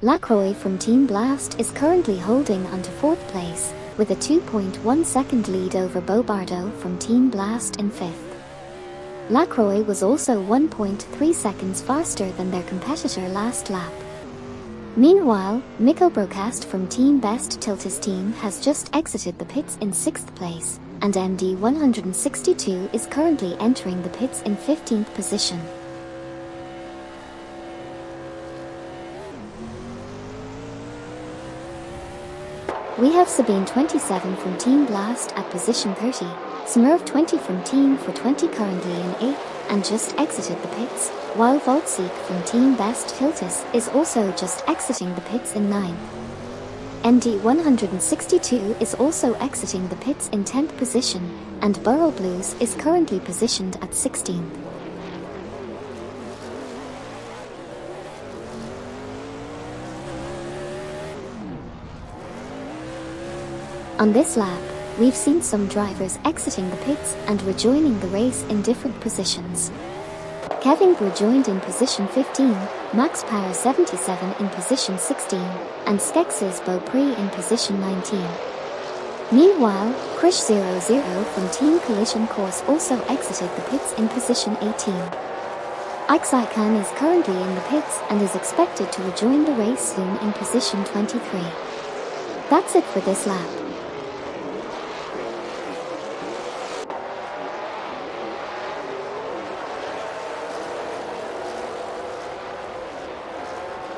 Speaker 1: Lacroix from Team Blast is currently holding onto 4th place, with a 2.1 second lead over Bobardo from Team Blast in 5th. Lacroix was also 1.3 seconds faster than their competitor last lap. Meanwhile, Mikkel Broadcast from Team Best Tiltus team has just exited the pits in 6th place, and MD 162 is currently entering the pits in 15th position. We have Sabine 27 from Team Blast at position 30, Smurf 20 from Team for 20 currently in 8th and just exited the pits, while Voltseek from Team Best Tiltus is also just exiting the pits in 9th. MD 162 is also exiting the pits in 10th position, and Burrow Blues is currently positioned at 16th. On this lap, we've seen some drivers exiting the pits and rejoining the race in different positions. Kevin rejoined in position 15, Max Power 77 in position 16, and Skex's Beaupre in position 19. Meanwhile, Krish00 from Team Collision Course also exited the pits in position 18. Ixaikan is currently in the pits and is expected to rejoin the race soon in position 23. That's it for this lap.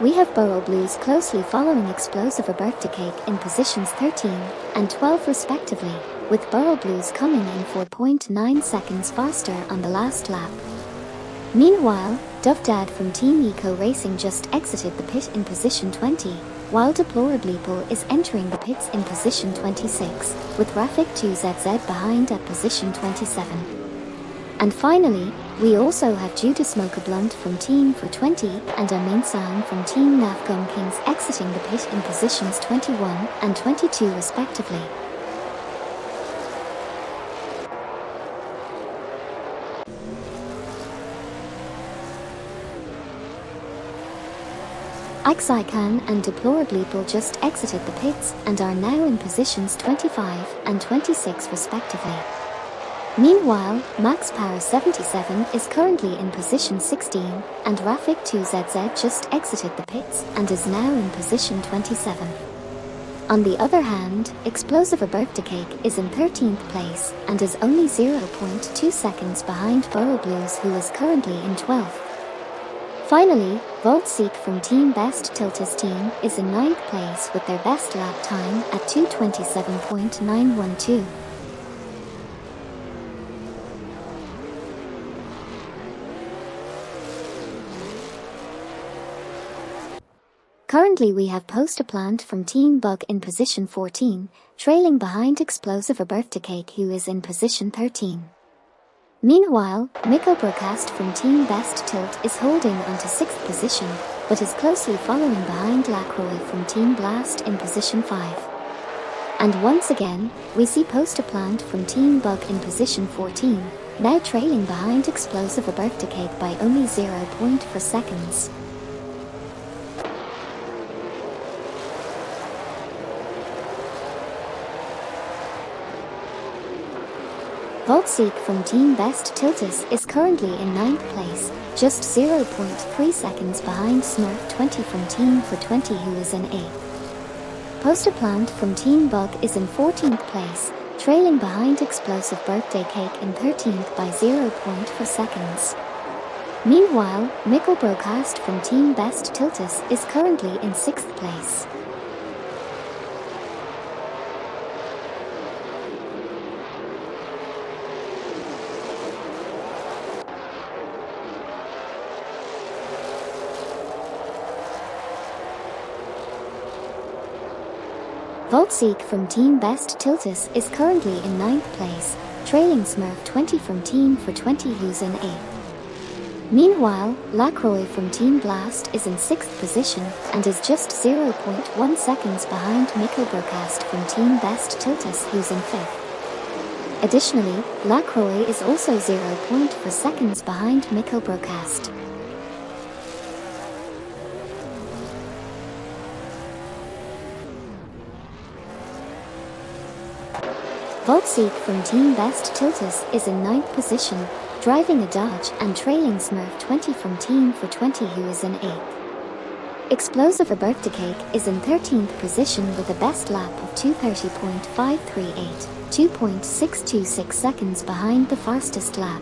Speaker 1: We have Borough Blues closely following Explosive Birthday Cake in positions 13 and 12 respectively, with Borough Blues coming in 4.9 seconds faster on the last lap. Meanwhile, Dove Dad from Team Eco Racing just exited the pit in position 20, while Deplorableeple is entering the pits in position 26, with Rafik 2ZZ behind at position 27. And finally, we also have Judas Smoker Blunt from Team for 20 and Amin Sang from Team Navgum Kings exiting the pit in positions 21 and 22 respectively. Ixaikan and Deplorableeple just exited the pits and are now in positions 25 and 26 respectively. Meanwhile, Max Power 77 is currently in position 16, and Rafik 2ZZ just exited the pits and is now in position 27. On the other hand, Explosive Birthday Cake is in 13th place and is only 0.2 seconds behind Borough Blues, who is currently in 12th. Finally, Voltseek from Team Best Tiltus team is in 9th place with their best lap time at 2:27.912. Currently we have Poster Plant from Team Bug in position 14, trailing behind Explosive Birthday Cake, who is in position 13. Meanwhile, Mikko Broadcast from Team Best Tilt is holding onto 6th position, but is closely following behind Lacroix from Team Blast in position 5. And once again, we see Poster Plant from Team Bug in position 14, now trailing behind Explosive Birthday Cake by only 0.4 seconds. Voltseek from Team Best Tiltus is currently in 9th place, just 0.3 seconds behind Smurf 20 from Team for 20, who is in 8th. Poster Plant from Team Bug is in 14th place, trailing behind Explosive Birthday Cake in 13th by 0.4 seconds. Meanwhile, Mikko Broadcast from Team Best Tiltus is currently in 6th place. Voltseek from Team Best Tiltus is currently in 9th place, trailing Smurf 20 from Team for 20, who's in 8th. Meanwhile, Lacroix from Team Blast is in 6th position and is just 0.1 seconds behind Mikko Broadcast from Team Best Tiltus, who's in 5th. Additionally, Lacroix is also 0.4 seconds behind Mikko Broadcast. Voltseek from Team Best Tiltus is in 9th position, driving a Dodge and trailing Smurf 20 from Team for 20, who is in 8th. Explosive Birthday Cake is in 13th position with a best lap of 2:30.538, 2.626 seconds behind the fastest lap.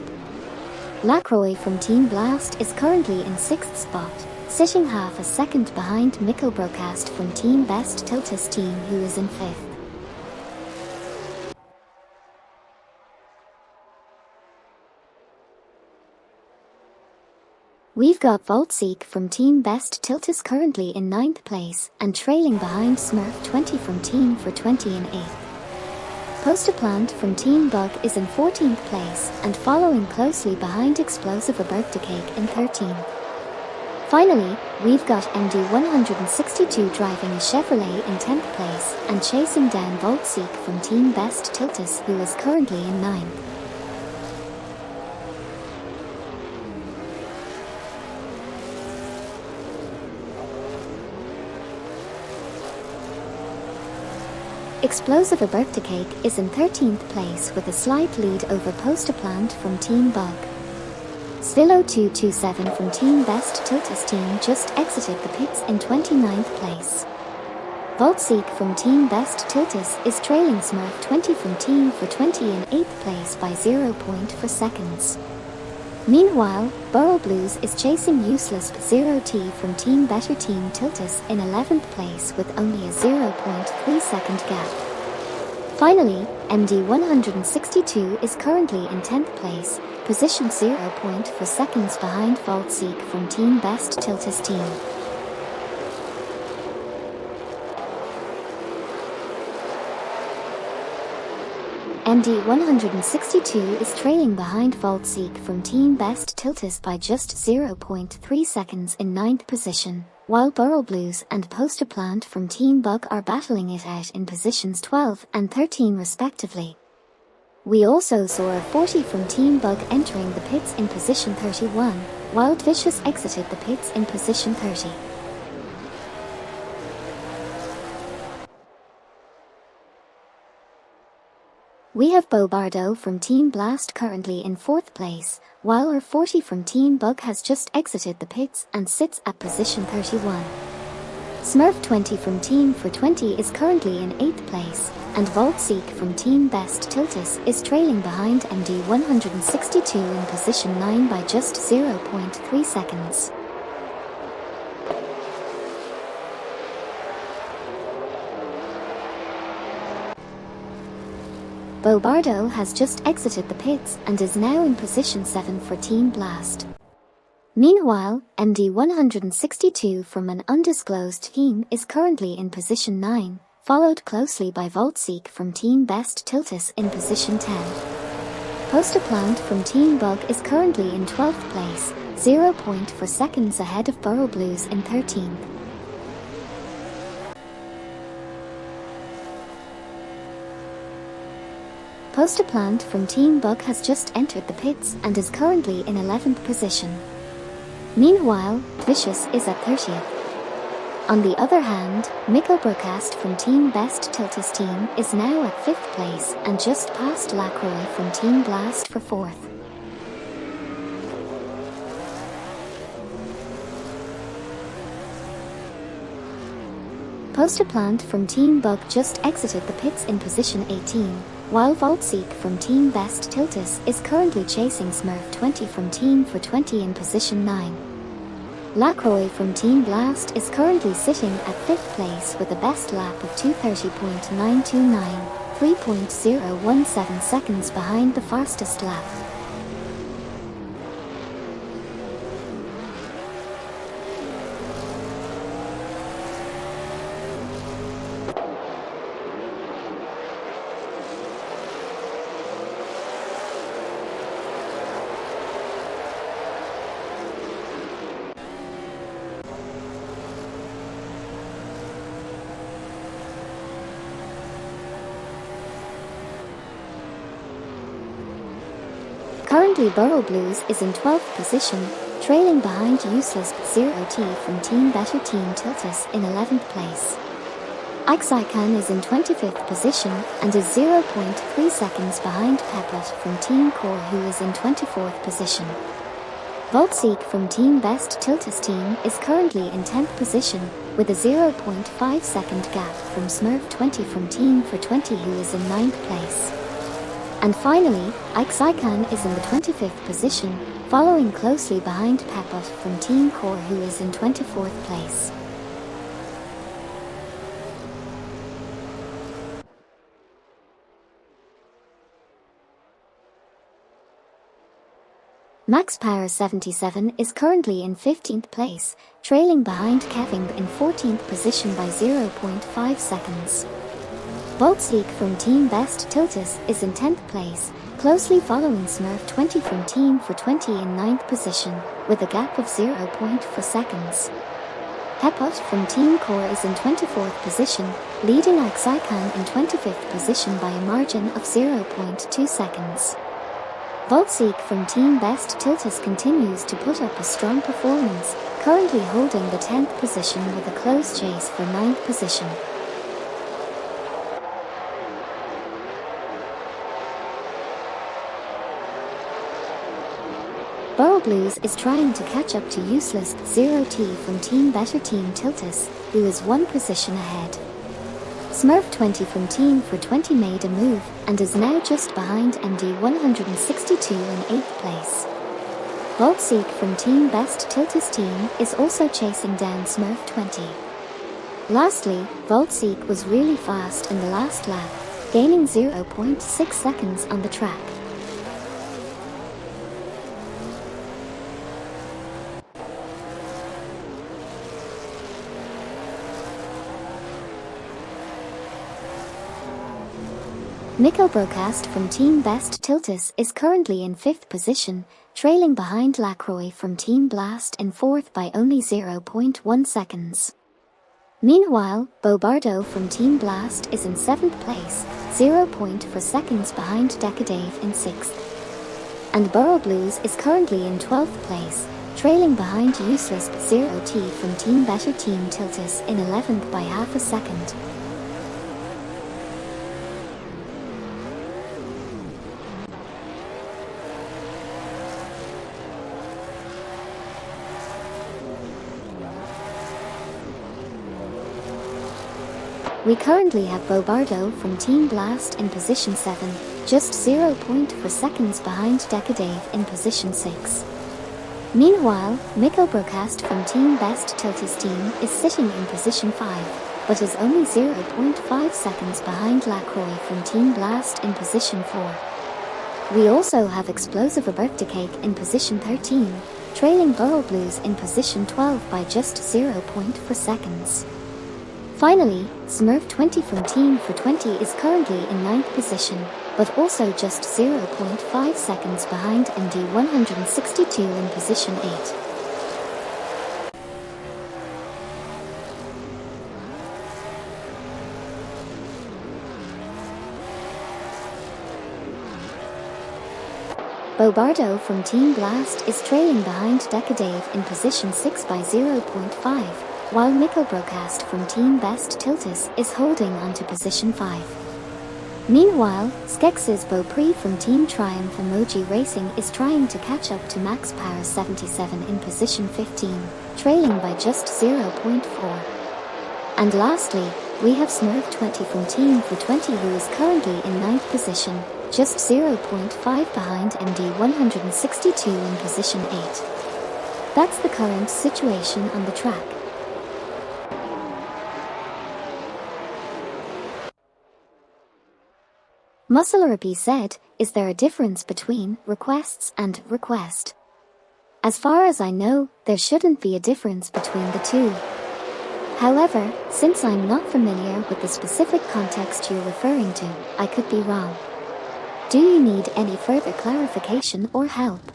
Speaker 1: Lacroix from Team Blast is currently in 6th spot, sitting half a second behind Mikko Broadcast from Team Best Tiltus team, who is in 5th. We've got Voltseek from Team Best Tiltus currently in 9th place and trailing behind Smurf 20 from Team for 20 in 8th. Poster Plant from Team Bug is in 14th place and following closely behind Explosive Birthday Cake in 13th. Finally, we've got MD162 driving a Chevrolet in 10th place and chasing down Voltseek from Team Best Tiltus, who is currently in 9th. Explosive Birthday Cake is in 13th place with a slight lead over Poster Plant from Team Bug. Svilo 227 from Team Best Tiltus team just exited the pits in 29th place. Voltseek from Team Best Tiltus is trailing Smurf 20 from Team for 20 in 8th place by 0.4 seconds. Meanwhile, Burrow Blues is chasing Useless 0T from Team Better Team Tiltus in 11th place with only a 0.3 second gap. Finally, MD162 is currently in 10th place, position 0.4 seconds behind Voltseek from Team Best Tiltus team. MD162 is trailing behind Voltseek from Team Best Tiltus by just 0.3 seconds in 9th position, while Burrow Blues and Poster Plant from Team Bug are battling it out in positions 12 and 13 respectively. We also saw a 40 from Team Bug entering the pits in position 31, while Vicious exited the pits in position 30. We have Bobardo from Team Blast currently in 4th place, while our 40 from Team Bug has just exited the pits and sits at position 31. Smurf 20 from Team for 20 is currently in 8th place, and Voltseek from Team Best Tiltus is trailing behind MD162 in position 9 by just 0.3 seconds. Bobardo has just exited the pits and is now in position 7 for Team Blast. Meanwhile, MD162 from an undisclosed team is currently in position 9, followed closely by Voltseek from Team Best Tiltus in position 10. Poster Plant from Team Bug is currently in 12th place, 0.4 seconds ahead of Burrow Blues in 13th. Poster Plant from Team Bug has just entered the pits and is currently in 11th position. Meanwhile, Vicious is at 30th. On the other hand, Mikko Burkast from Team Best Tiltus team is now at 5th place and just passed Lacroix from Team Blast for 4th. Poster Plant from Team Bug just exited the pits in position 18, while Voltseek from Team Best Tiltus is currently chasing Smurf 20 from Team for 20 in position 9. Lacroix from Team Blast is currently sitting at 5th place with a best lap of 2:30.929, 3.017 seconds behind the fastest lap. Currently Burrow Blues is in 12th position, trailing behind Useless 0T from Team Better Team Tiltus in 11th place. Ixicon is in 25th position and is 0.3 seconds behind Peplet from Team Core, who is in 24th position. Voltseek from Team Best Tiltus team is currently in 10th position, with a 0.5 second gap from Smurf 20 from Team for 20, who is in 9th place. And finally, Ixicon is in the 25th position, following closely behind Peplet from Team Core, who is in 24th place. Max Power 77 is currently in 15th place, trailing behind Kevin in 14th position by 0.5 seconds. Voltseek from Team Best Tiltus is in 10th place, closely following Smurf 20 from Team for 20 in 9th position, with a gap of 0.4 seconds. Hepot from Team Core is in 24th position, leading Axaikan in 25th position by a margin of 0.2 seconds. Voltseek from Team Best Tiltus continues to put up a strong performance, currently holding the 10th position with a close chase for 9th position. Blues is trying to catch up to useless 0T from Team Better Team Tiltus, who is one position ahead. Smurf 20 from Team for 20 made a move and is now just behind MD 162 in 8th place. Voltseek from Team Best Tiltus team is also chasing down Smurf 20. Lastly, Voltseek was really fast in the last lap, gaining 0.6 seconds on the track. Nico Broadcast from Team Best Tiltus is currently in 5th position, trailing behind Lacroix from Team Blast in 4th by only 0.1 seconds. Meanwhile, Bobardo from Team Blast is in 7th place, 0.4 seconds behind Decadave in 6th. And Burrow Blues is currently in 12th place, trailing behind Useless 0T from Team Better Team Tiltus in 11th by half a second. We currently have Bobardo from Team Blast in position 7, just 0.4 seconds behind Decadave in position 6. Meanwhile, Mikko Broadcast from Team Best Tiltus team is sitting in position 5, but is only 0.5 seconds behind Lacroix from Team Blast in position 4. We also have Explosive A Birthday Cake in position 13, trailing Burrow Blues in position 12 by just 0.4 seconds. Finally, Smurf 20 from Team for 20 is currently in 9th position, but also just 0.5 seconds behind MD 162 in position 8. Bobardo from Team Blast is trailing behind Decadave in position 6 by 0.5. While Mikko Broadcast from Team Best Tiltus is holding onto position 5. Meanwhile, Skex's Beaupre from Team Triumph Emoji Racing is trying to catch up to Max Power 77 in position 15, trailing by just 0.4. And lastly, we have Smurf 20 from Team for 20 who is currently in 9th position, just 0.5 behind MD 162 in position 8. That's the current situation on the track. Muscle said, "Is there a difference between requests and request?" As far as I know, there shouldn't be a difference between the two. However, since I'm not familiar with the specific context you're referring to, I could be wrong. Do you need any further clarification or help?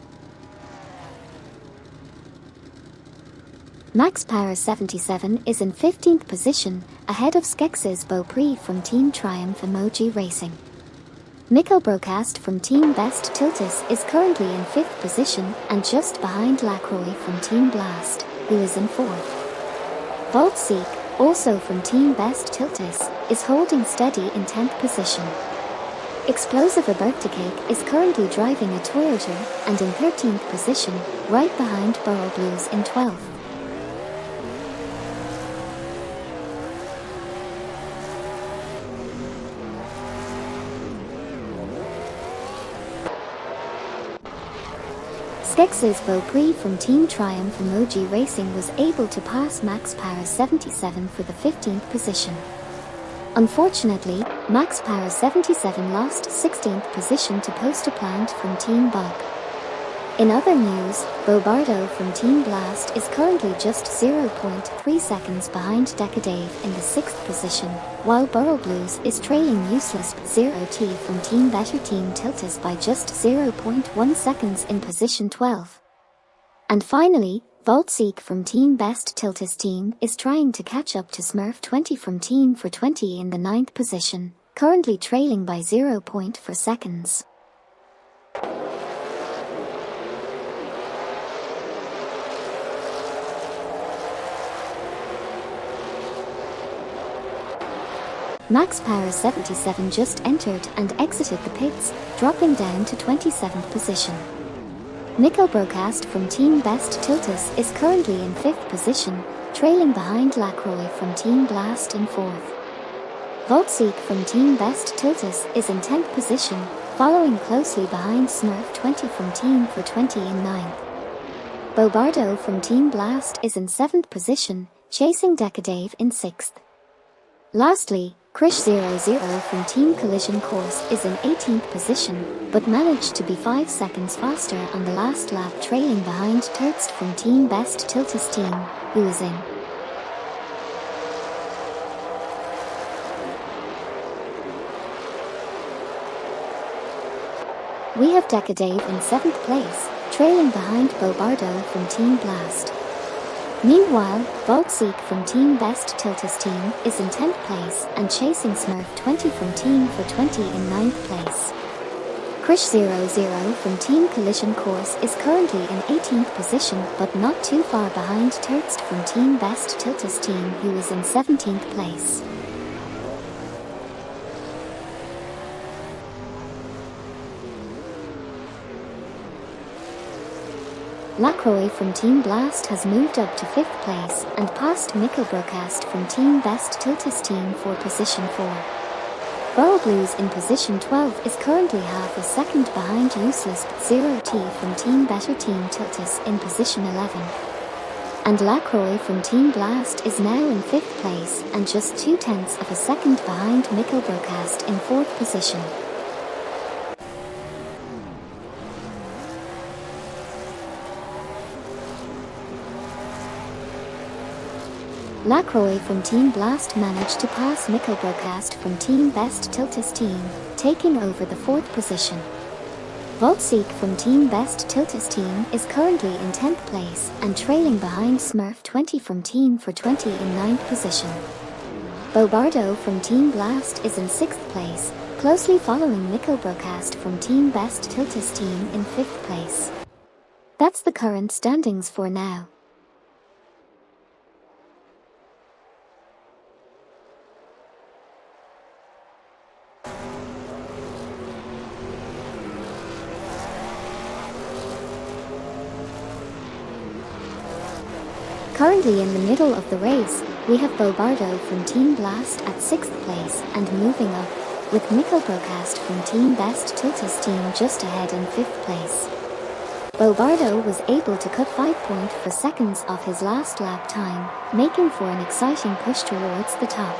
Speaker 1: Max Power 77 is in 15th position, ahead of Skex's Beaupre from Team Triumph Emoji Racing. Mikko Broadcast from Team Best Tiltus is currently in 5th position and just behind Lacroix from Team Blast, who is in 4th. Voltseek, also from Team Best Tiltus, is holding steady in 10th position. Explosive A Birthday Cake is currently driving a Toyota and in 13th position, right behind Burrow Blues in 12th. Skex's Beaupre from Team Triumph Emoji Racing was able to pass Max Power 77 for the 15th position. Unfortunately, Max Power 77 lost 16th position to Poster Plant from Team Bug. In other news, Bobardo from Team Blast is currently just 0.3 seconds behind Decadave in the 6th position, while Blues is trailing useless 0T from Team Better Team Tiltus by just 0.1 seconds in position 12. And finally, Voltseek from Team Best Tiltus team is trying to catch up to Smurf 20 from Team for 20 in the 9th position, currently trailing by 0.4 seconds. Max Power 77 just entered and exited the pits, dropping down to 27th position. Nico Broadcast from Team Best Tiltus is currently in 5th position, trailing behind Lacroix from Team Blast in 4th. Voltseek from Team Best Tiltus is in 10th position, following closely behind Smurf 20 from Team for 20 in 9th. Bobardo from Team Blast is in 7th position, chasing Decadave in 6th. Lastly, Krish00 from Team Collision Course is in 18th position, but managed to be 5 seconds faster on the last lap, trailing behind Tertst from Team Best Tiltus team, who is in. We have Decadave in 7th place, trailing behind Bobardo from Team Blast. Meanwhile, Voltseek from Team Best Tiltus team is in 10th place and chasing Smurf 20 from Team for 20 in 9th place. Krish00 from Team Collision Course is currently in 18th position but not too far behind Tertst from Team Best Tiltus team, who is in 17th place. Lacroix from Team Blast has moved up to 5th place and passed Mikko Broadcast from Team Best Tiltus team for position 4. Blues in position 12 is currently half a second behind useless 0T from Team Better Team Tiltus in position 11. And Lacroix from Team Blast is now in 5th place and just 0.2 of a second behind Mikko Broadcast in 4th position. Lacroix from Team Blast managed to pass Mikko Broadcast from Team Best Tiltus team, taking over the 4th position. Voltseek from Team Best Tiltus team is currently in 10th place and trailing behind Smurf 20 from Team for 20 in 9th position. Bobardo from Team Blast is in 6th place, closely following Mikko Broadcast from Team Best Tiltus team in 5th place. That's the current standings for now. Currently in the middle of the race, we have Bobardo from Team Blast at 6th place and moving up, with Mikko Broadcast from Team Best Tiltus team just ahead in 5th place. Bobardo was able to cut 5.4 seconds off his last lap time, making for an exciting push towards the top.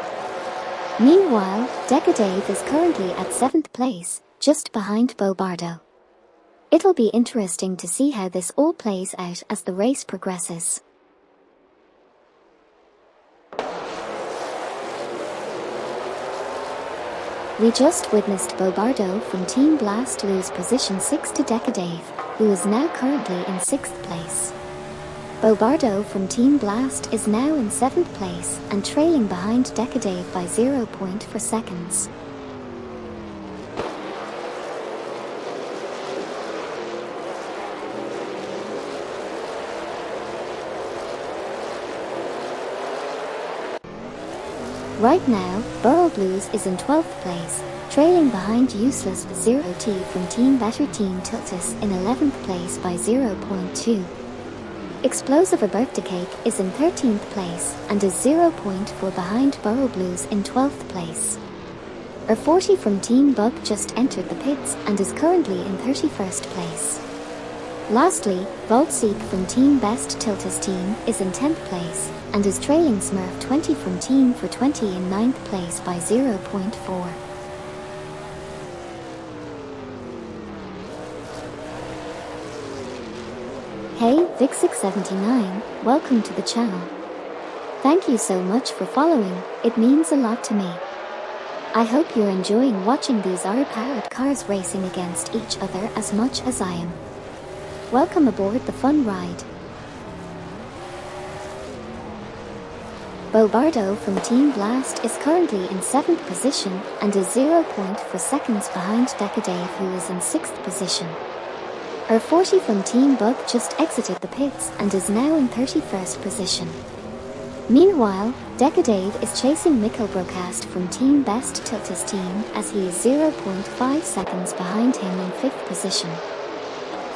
Speaker 1: Meanwhile, Decadave is currently at 7th place, just behind Bobardo. It'll be interesting to see how this all plays out as the race progresses. We just witnessed Bobardo from Team Blast lose position 6 to Decadave, who is now currently in 6th place. Bobardo from Team Blast is now in 7th place and trailing behind Decadave by 0.4 seconds. Right now, Blues is in 12th place, trailing behind useless 0T from Team Better Team Tiltus in 11th place by 0.2. Explosive A Birthday Cake is in 13th place and is 0.4 behind Blues in 12th place. R40 from Team Bug just entered the pits and is currently in 31st place. Lastly, Voltseek from Team Best Tiltus team is in 10th place and is trailing Smurf 20 from Team for 20 in 9th place by 0.4. Vic679, welcome to the channel. Thank you so much for following, it means a lot to me. I hope you're enjoying watching these R-powered cars racing against each other as much as I am. Welcome aboard the fun ride. Bobardo from Team Blast is currently in 7th position and is 0.4 seconds behind Decadave, who is in 6th position. R40 from Team Bug just exited the pits and is now in 31st position. Meanwhile, Decadave is chasing Mikkelbrocast from Team Best Tiltus team as he is 0.5 seconds behind him in 5th position.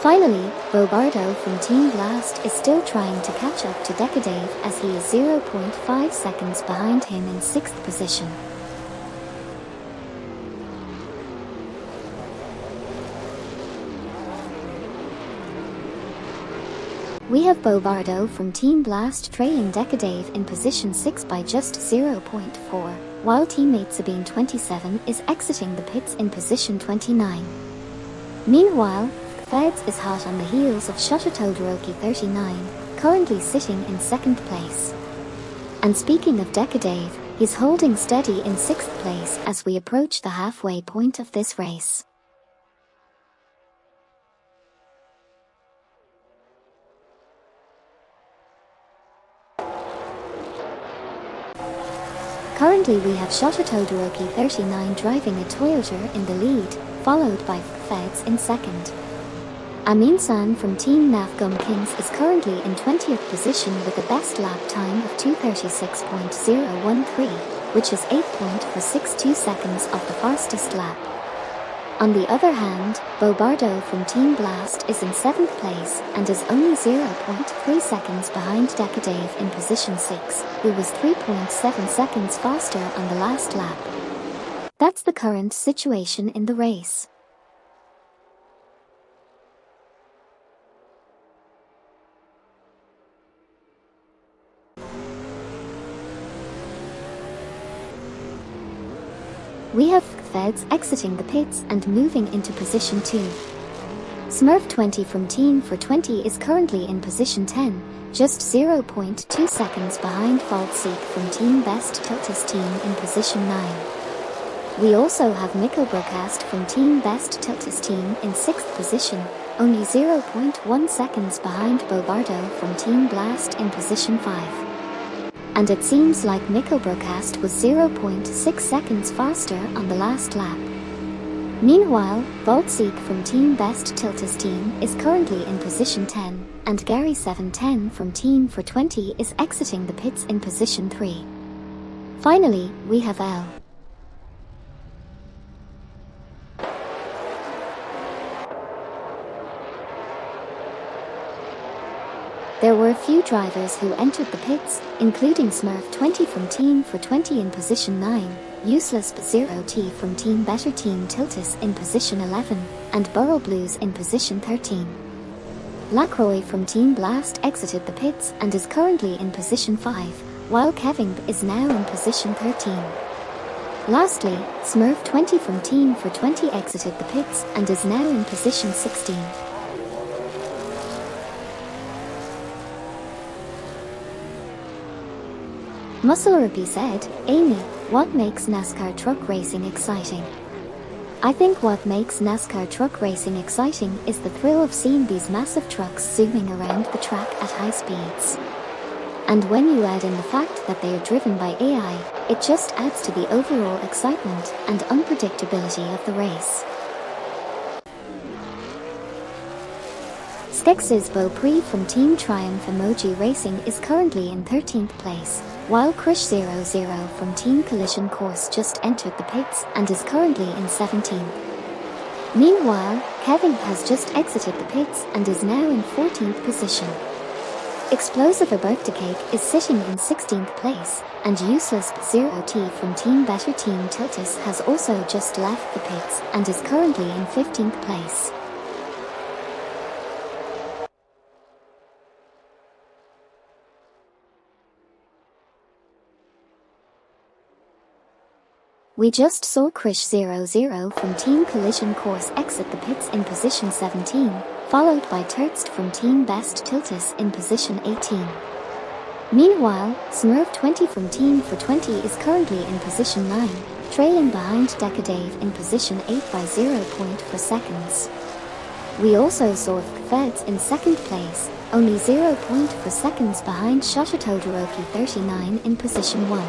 Speaker 1: Finally, Bobardo from Team Blast is still trying to catch up to Decadave as he is 0.5 seconds behind him in 6th position. We have Bobardo from Team Blast trailing Decadave in position 6 by just 0.4, while teammate Sabine27 is exiting the pits in position 29. Meanwhile, Feds is hot on the heels of Shototodoroki39, currently sitting in 2nd place. And speaking of Decadave, he's holding steady in 6th place as we approach the halfway point of this race. Currently we have Shototodoroki39 driving a Toyota in the lead, followed by Feds in 2nd. Amin-san from Team Nafgum Kings is currently in 20th position with a best lap time of 2:36.013, which is 8.462 seconds off the fastest lap. On the other hand, Bobardo from Team Blast is in 7th place and is only 0.3 seconds behind Decadave in position 6, who was 3.7 seconds faster on the last lap. That's the current situation in the race. We have Feds exiting the pits and moving into position 2. Smurf20 from Team for 20 is currently in position 10, just 0.2 seconds behind Valtseek from Team Best Tiltus team in position 9. We also have Mikkelbrocast from Team Best Tiltus team in 6th position, only 0.1 seconds behind Bobardo from Team Blast in position 5. And it seems like Mikkelbrocast was 0.6 seconds faster on the last lap. Meanwhile, Valtseek from Team Best Tiltus team is currently in position 10, and Gary710 from Team for 20 is exiting the pits in position 3. Finally, we have L. There were a few drivers who entered the pits, including Smurf20 from Team for 20 in position 9, Useless0T from Team Better Team Tiltus in position 11, and Burrow Blues in position 13. Lacroix from Team Blast exited the pits and is currently in position 5, while Kevin is now in position 13. Lastly, Smurf20 from Team for 20 exited the pits and is now in position 16. Muscle said, Amy, what makes NASCAR truck racing exciting? I think what makes NASCAR truck racing exciting is the thrill of seeing these massive trucks zooming around the track at high speeds. And when you add in the fact that they are driven by AI, it just adds to the overall excitement and unpredictability of the race. Skex's Beaupré from Team Triumph Emoji Racing is currently in 13th place, while Krish00 from Team Collision Course just entered the pits and is currently in 17th. Meanwhile, Kevin has just exited the pits and is now in 14th position. Explosive Birthday is sitting in 16th place, and Useless0T from Team Better Team Tiltus has also just left the pits and is currently in 15th place. We just saw Krish00 from Team Collision Course exit the pits in position 17, followed by Tertst from Team Best Tiltus in position 18. Meanwhile, Smurf20 from Team for 20 is currently in position 9, trailing behind Decadave in position 8 by 0.4 seconds. We also saw Feds in second place, only 0.4 seconds behind Shoshitodoroki 39 in position 1.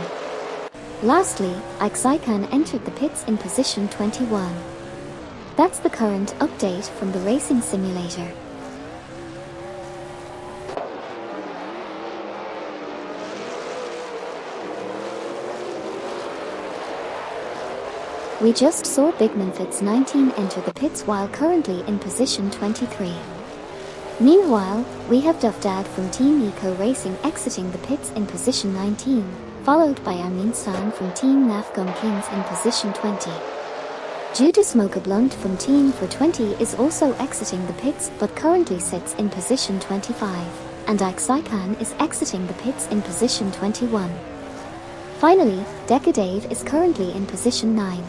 Speaker 1: Lastly, Ixaikan entered the pits in position 21. That's the current update from the racing simulator. We just saw Bigmanfits 19 enter the pits while currently in position 23. Meanwhile, we have Duffdad from Team Eco Racing exiting the pits in position 19, followed by Amin San from Team Nafgum Kings in position 20. Judas Smoker Blunt from Team for 20 is also exiting the pits but currently sits in position 25, and Ixaikan is exiting the pits in position 21. Finally, Decadave is currently in position 9.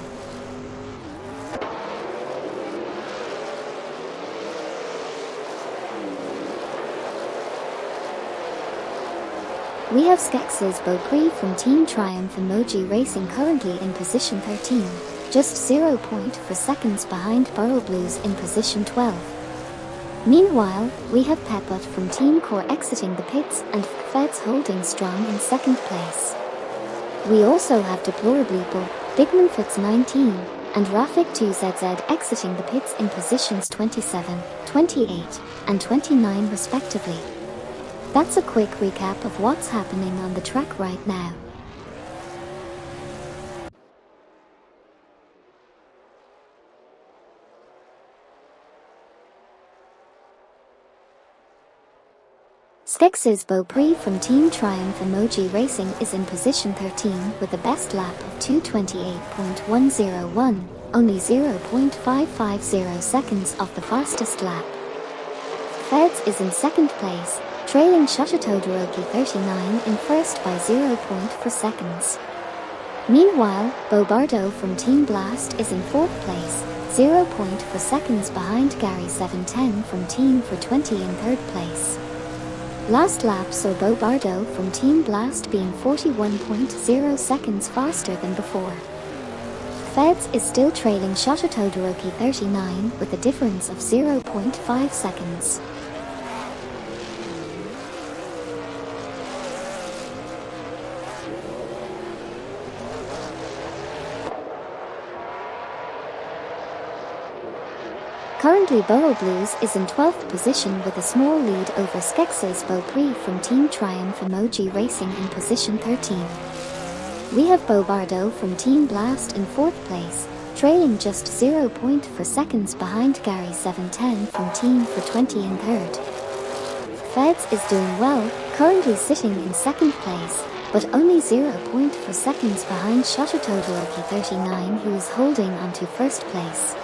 Speaker 1: We have Skex's Beaupre from Team Triumph Emoji Racing currently in position 13, just 0.4 seconds behind Burrow Blues in position 12. Meanwhile, we have Peput from Team Core exiting the pits and Feds holding strong in second place. We also have Deplorably Bull, Bigmanfits 19, and Rafik 2ZZ exiting the pits in positions 27, 28, and 29 respectively. That's a quick recap of what's happening on the track right now. Skex's Beaupre from Team Triumph Emoji Racing is in position 13 with a best lap of 2:28.101, only 0.550 seconds off the fastest lap. Feds is in second place, trailing Shoshitodoroki 39 in first by 0.4 seconds. Meanwhile, Bobardo from Team Blast is in fourth place, 0.4 seconds behind Gary 710 from Team for 20 in third place. Last lap saw Bobardo from Team Blast being 41.0 seconds faster than before. Feds is still trailing Shoshitodoroki 39 with a difference of 0.5 seconds. Currently Burrow Blues is in 12th position with a small lead over Skex's Beaupre from Team Triumph Emoji Racing in position 13. We have Bobardo from Team Blast in 4th place, trailing just 0.4 seconds behind Gary 710 from Team for 20 in 3rd. Feds is doing well, currently sitting in 2nd place, but only 0.4 seconds behind Shoshitodoroki 39 who is holding onto 1st place.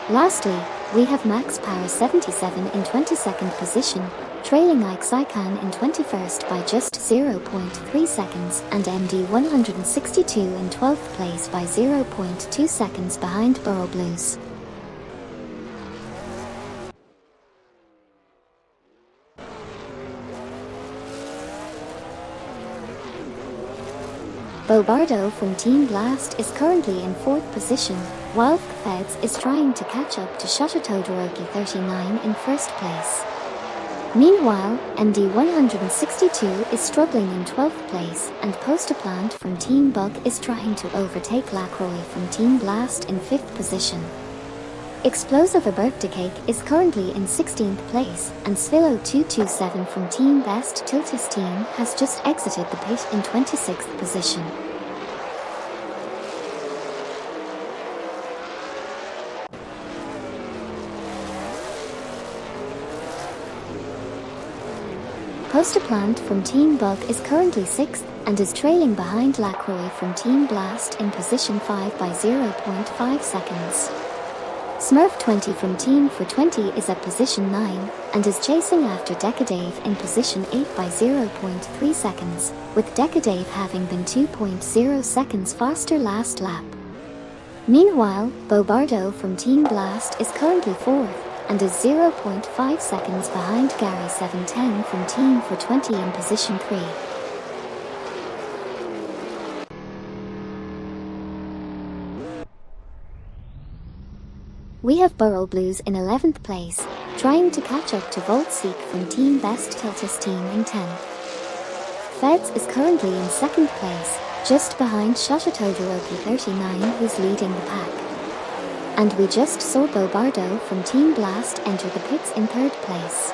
Speaker 1: Lastly, we have Max Power 77 in 22nd position, trailing Ixaikan in 21st by just 0.3 seconds and MD 162 in 12th place by 0.2 seconds behind Burrow Blues. Bobardo from Team Blast is currently in 4th position, while Feds is trying to catch up to Shoshitodoroki 39 in 1st place. Meanwhile, MD 162 is struggling in 12th place and Postaplant from Team Bug is trying to overtake Lacroix from Team Blast in 5th position. Explosive A Birthday Cake is currently in 16th place and Svilo 227 from Team Best Tiltus team has just exited the pit in 26th position. Postaplant from Team Bug is currently 6th and is trailing behind Lacroix from Team Blast in position 5 by 0.5 seconds. Smurf20 from Team for 20 is at position 9 and is chasing after Decadave in position 8 by 0.3 seconds, with Decadave having been 2.0 seconds faster last lap. Meanwhile, Bobardo from Team Blast is currently 4th and is 0.5 seconds behind Gary 710 from Team 420 in position 3. We have Burrow Blues in 11th place, trying to catch up to Voltseek from Team Best Tiltus team in 10th. Feds is currently in 2nd place, just behind Shoshatodoroki 39 who's leading the pack. And we just saw Bobardo from Team Blast enter the pits in 3rd place.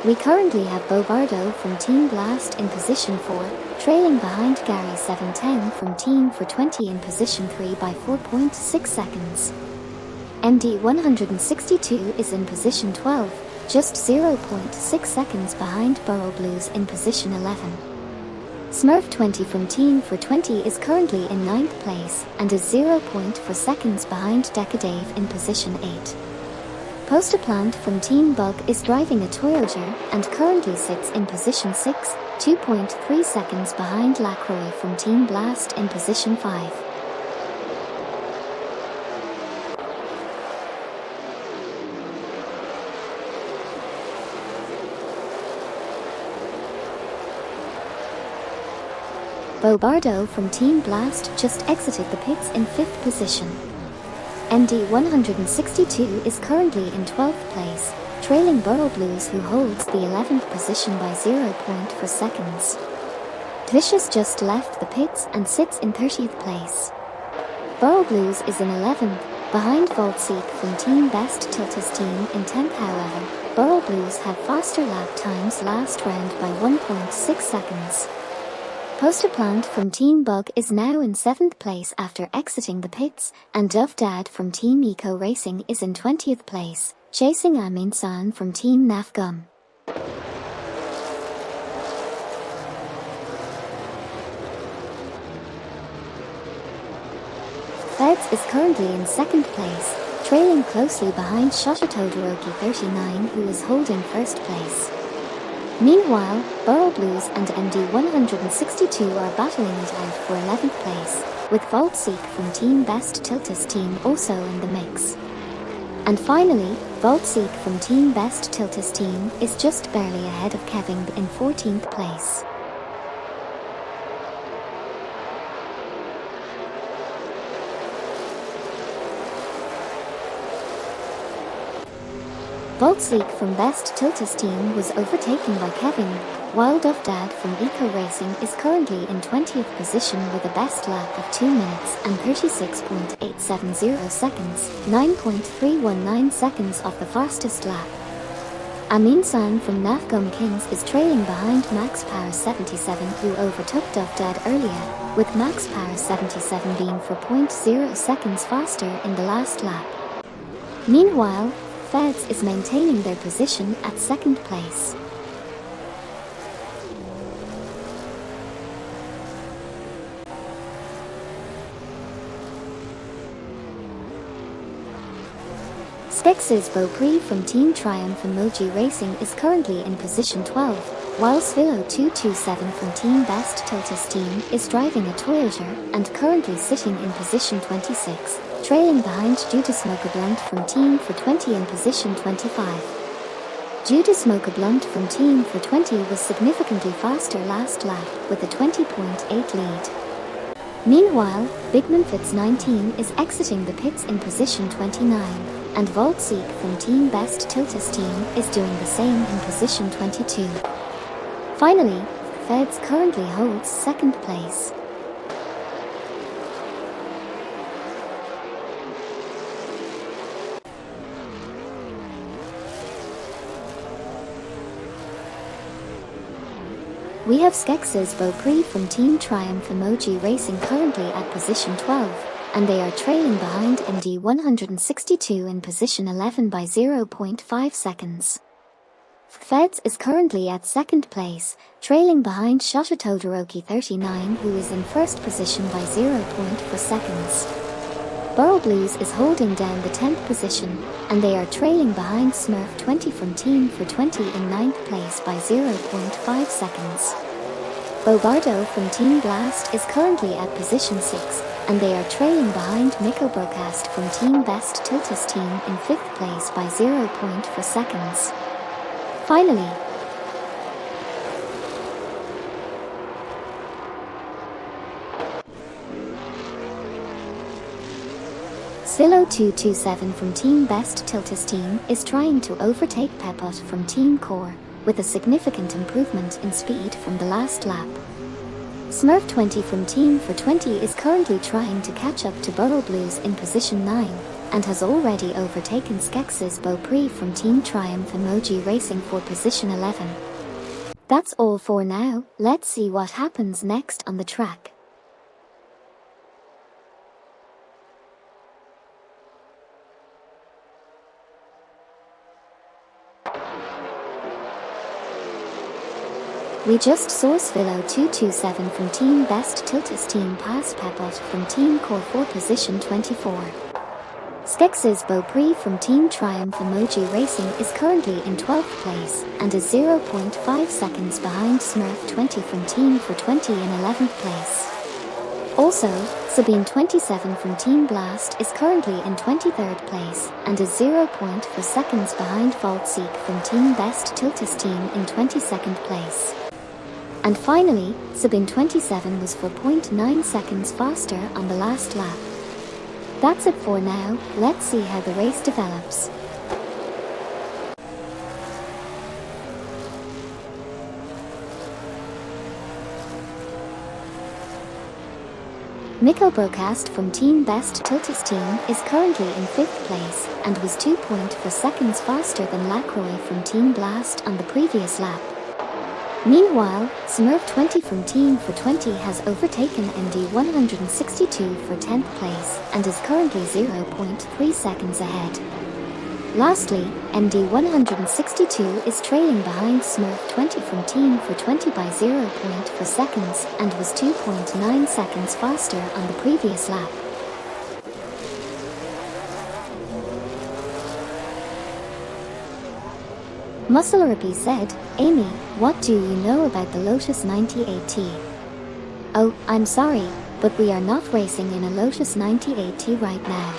Speaker 1: We currently have Bobardo from Team Blast in position 4, trailing behind Gary 710 from Team 420 in position 3 by 4.6 seconds. MD 162 is in position 12, just 0.6 seconds behind Burrow Blues in position 11. Smurf 20 from Team 420 is currently in 9th place and is 0.4 seconds behind Decadave in position 8. Postaplant from Team Bug is driving a Toyota and currently sits in position 6, 2.3 seconds behind Lacroix from Team Blast in position 5. Bobardo from Team Blast just exited the pits in 5th position. MD 162 is currently in 12th place, trailing Burrow Blues who holds the 11th position by 0.4 seconds. Vicious just left the pits and sits in 30th place. Burrow Blues is in 11th, behind Voltseek from Team Best Tiltus team in 10th. However, Burrow Blues had faster lap times last round by 1.6 seconds. Postaplant from Team Bug is now in 7th place after exiting the pits, and Dove Dad from Team Eco Racing is in 20th place, chasing Amin San from Team Nafgum. Feds is currently in 2nd place, trailing closely behind Shoshatodoroki 39 who is holding 1st place. Meanwhile, Burrow Blues and MD 162 are battling it out for 11th place, with Voltseek from Team Best Tiltus team also in the mix. And finally, Voltseek from Team Best Tiltus team is just barely ahead of Kevin in 14th place. Voltseek from Best Tiltus team was overtaken by Kevin, while Dove Dad from Eco Racing is currently in 20th position with a best lap of 2 minutes and 36.870 seconds, 9.319 seconds off the fastest lap. Amin San from Nafgum Kings is trailing behind Max Power 77 who overtook Dove Dad earlier, with Max Power 77 being 4.0 seconds faster in the last lap. Meanwhile, Feds is maintaining their position at 2nd place. Skex's Beaupré from Team Triumph Emoji Racing is currently in position 12, while Svilo 227 from Team Best Tiltus team is driving a Toyota and currently sitting in position 26. Trailing behind Judas Blunt from Team 420 in position 25. Judas Blunt from Team 420 was significantly faster last lap with a 20.8 lead. Meanwhile, Bigman Fitz 19 is exiting the pits in position 29, and Voltseek from Team Best Tiltus team is doing the same in position 22. Finally, Feds currently holds 2nd place. We have Skex's Beaupré from Team Triumph Emoji Racing currently at position 12, and they are trailing behind MD 162 in position 11 by 0.5 seconds. Feds is currently at 2nd place, trailing behind Shoshatodoroki 39 who is in 1st position by 0.4 seconds. Burrow Blues is holding down the 10th position, and they are trailing behind Smurf 20 from Team for 20 in 9th place by 0.5 seconds. Bobardo from Team Blast is currently at position 6, and they are trailing behind Miko Broadcast from Team Best Tiltus Team in 5th place by 0.4 seconds. Finally, Silo 227 from Team Best Tiltus Team is trying to overtake Pepot from Team Core, with a significant improvement in speed from the last lap. Smurf 20 from Team for 20 is currently trying to catch up to Burrow Blues in position 9, and has already overtaken Skex's Beaupre from Team Triumph Emoji Racing for position 11. That's all for now. Let's see what happens next on the track. We just saw Silo 227 from Team Best Tiltus Team pass Pepot from Team Core for position 24. Skex's Beaupre from Team Triumph Emoji Racing is currently in 12th place, and is 0.5 seconds behind Smurf 20 from Team for 20 in 11th place. Also, Sabine 27 from Team Blast is currently in 23rd place, and is 0.4 seconds behind Voltseek from Team Best Tiltus Team in 22nd place. And finally, Sabine 27 was 4.9 seconds faster on the last lap. That's it for now. Let's see how the race develops. Miko Broadcast from Team Best Tiltus Team is currently in 5th place, and was 2.4 seconds faster than Lacroix from Team Blast on the previous lap. Meanwhile, Smurf 20 from Team for 20 has overtaken MD 162 for 10th place, and is currently 0.3 seconds ahead. Lastly, MD 162 is trailing behind Smurf 20 from Team for 20 by 0.4 seconds, and was 2.9 seconds faster on the previous lap. Muscle said, "Amy, what do you know about the Lotus 98T? Oh, I'm sorry, but we are not racing in a Lotus 98T right now.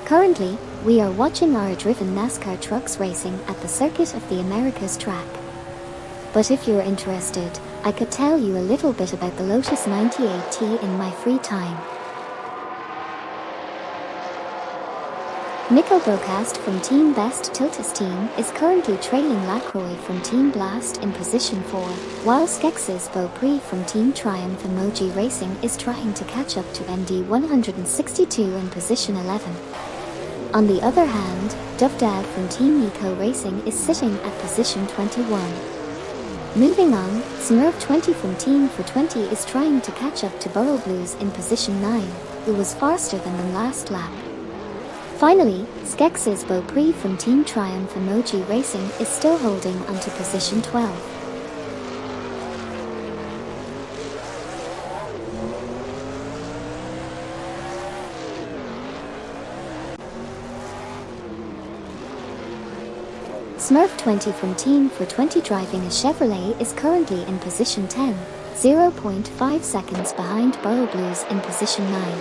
Speaker 1: Currently, we are watching our driven Nascar trucks racing at the Circuit of the Americas track. But if you're interested, I could tell you a little bit about the Lotus 98T in my free time." Miko Broadcast from Team Best Tiltus Team is currently trailing Lacroix from Team Blast in position 4, while Skex's Beaupre from Team Triumph Emoji Racing is trying to catch up to MD 162 in position 11. On the other hand, Duvdad from Team Eco Racing is sitting at position 21. Moving on, Smurf 20 from Team for 20 is trying to catch up to Burrow Blues in position 9, who was faster than the last lap. Finally, Skex's Beaupre from Team Triumph Emoji Racing is still holding onto position 12. Smurf 20 from Team for 20 driving a Chevrolet is currently in position 10, 0.5 seconds behind Burrow Blues in position 9.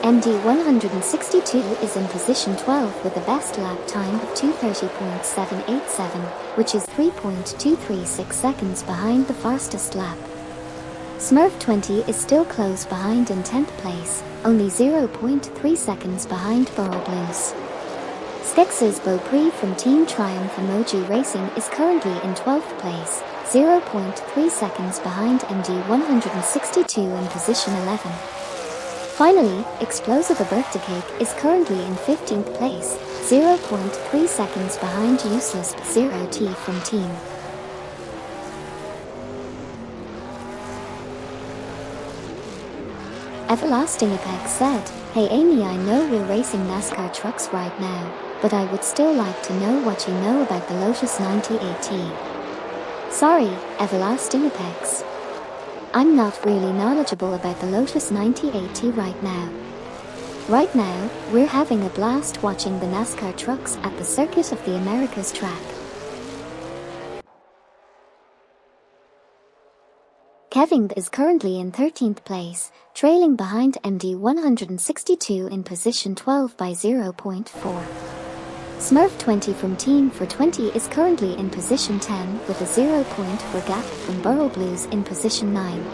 Speaker 1: MD 162 is in position 12 with a best lap time of 2:30.787, which is 3.236 seconds behind the fastest lap. Smurf 20 is still close behind in 10th place, only 0.3 seconds behind Burrow Blues. Skex's Beaupre from Team Triumph Emoji Racing is currently in 12th place, 0.3 seconds behind MD 162 in position 11. Finally, Explosive the Birthday Cake is currently in 15th place, 0.3 seconds behind Useless 0T from Team. Everlasting Apex said, "Hey Amy, I know we're racing Nascar trucks right now, but I would still like to know what you know about the Lotus 98T. Sorry, Everlasting Apex. I'm not really knowledgeable about the Lotus 98T right now. Right now, we're having a blast watching the NASCAR trucks at the Circuit of the Americas track. Kevin is currently in 13th place, trailing behind MD 162 in position 12 by 0.4. Smurf 20 from Team for 20 is currently in position 10 with a 0.4 gap from Burrow Blues in position 9.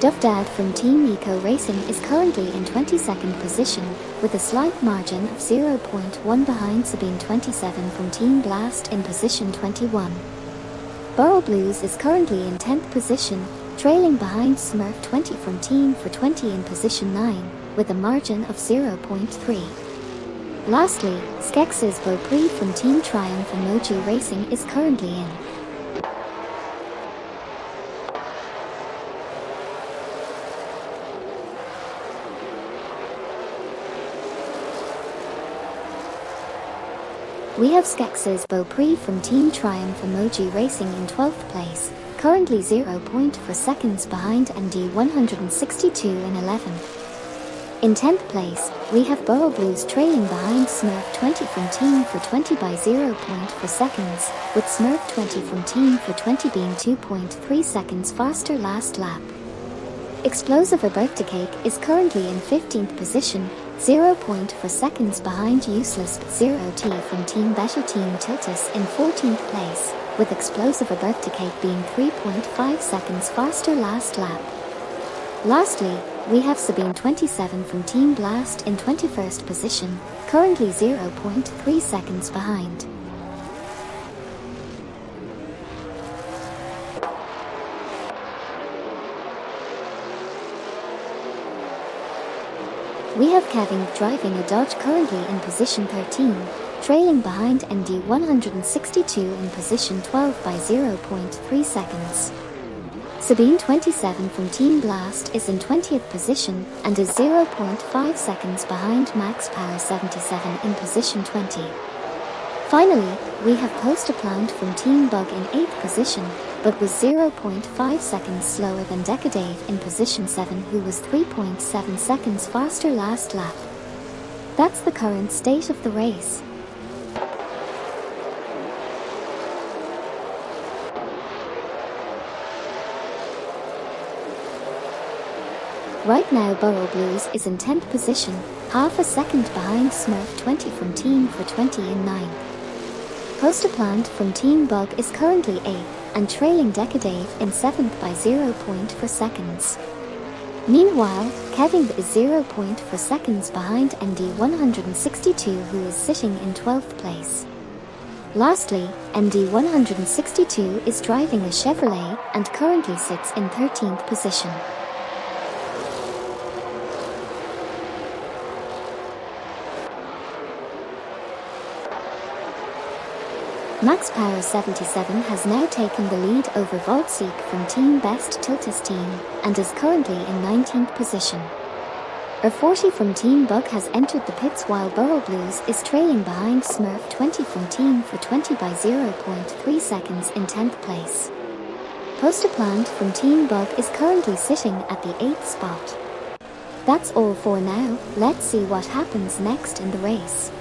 Speaker 1: Duff Dad from Team Eco Racing is currently in 22nd position with a slight margin of 0.1 behind Sabine 27 from Team Blast in position 21. Burrow Blues is currently in 10th position, trailing behind Smurf 20 from Team for 20 in position 9 with a margin of 0.3. Lastly, Skex's Beaupré from Team Triumph Emoji Racing is currently in. We have Skex's Beaupré from Team Triumph Emoji Racing in 12th place, currently 0.4 seconds behind MD 162 in 11th. In 10th place, we have Burrow Blues trailing behind Smurf 20 from Team for 20 by 0.4 seconds, with Smurf 20 from Team for 20 being 2.3 seconds faster last lap. Explosive Birthday Cake is currently in 15th position, 0.4 seconds behind Useless 0T from Team Better Team Tiltus in 14th place, with Explosive Birthday Cake being 3.5 seconds faster last lap. Lastly, we have Sabine 27 from Team Blast in 21st position, currently 0.3 seconds behind. We have Kevin driving a Dodge currently in position 13, trailing behind MD 162 in position 12 by 0.3 seconds. Sabine 27 from Team Blast is in 20th position and is 0.5 seconds behind Max Power 77 in position 20. Finally, we have Poster Plant from Team Bug in 8th position, but was 0.5 seconds slower than Decadave in position 7, who was 3.7 seconds faster last lap. That's the current state of the race. Right now Burrow Blues is in 10th position, half a second behind Smurf 20 from Team for 20 in 9th. Poster Plant from Team Bug is currently 8th and trailing Decadave in 7th by 0.4 seconds. Meanwhile, Kevin is 0.4 seconds behind MD 162, who is sitting in 12th place. Lastly, MD 162 is driving a Chevrolet and currently sits in 13th position. Max Power 77 has now taken the lead over Voltseek from Team Best Tiltus team and is currently in 19th position. R40 from Team Bug has entered the pits while Burrow Blues is trailing behind Smurf 20 from Team for 20 by 0.3 seconds in 10th place. Poster Plant from Team Bug is currently sitting at the 8th spot. That's all for now, let's see what happens next in the race.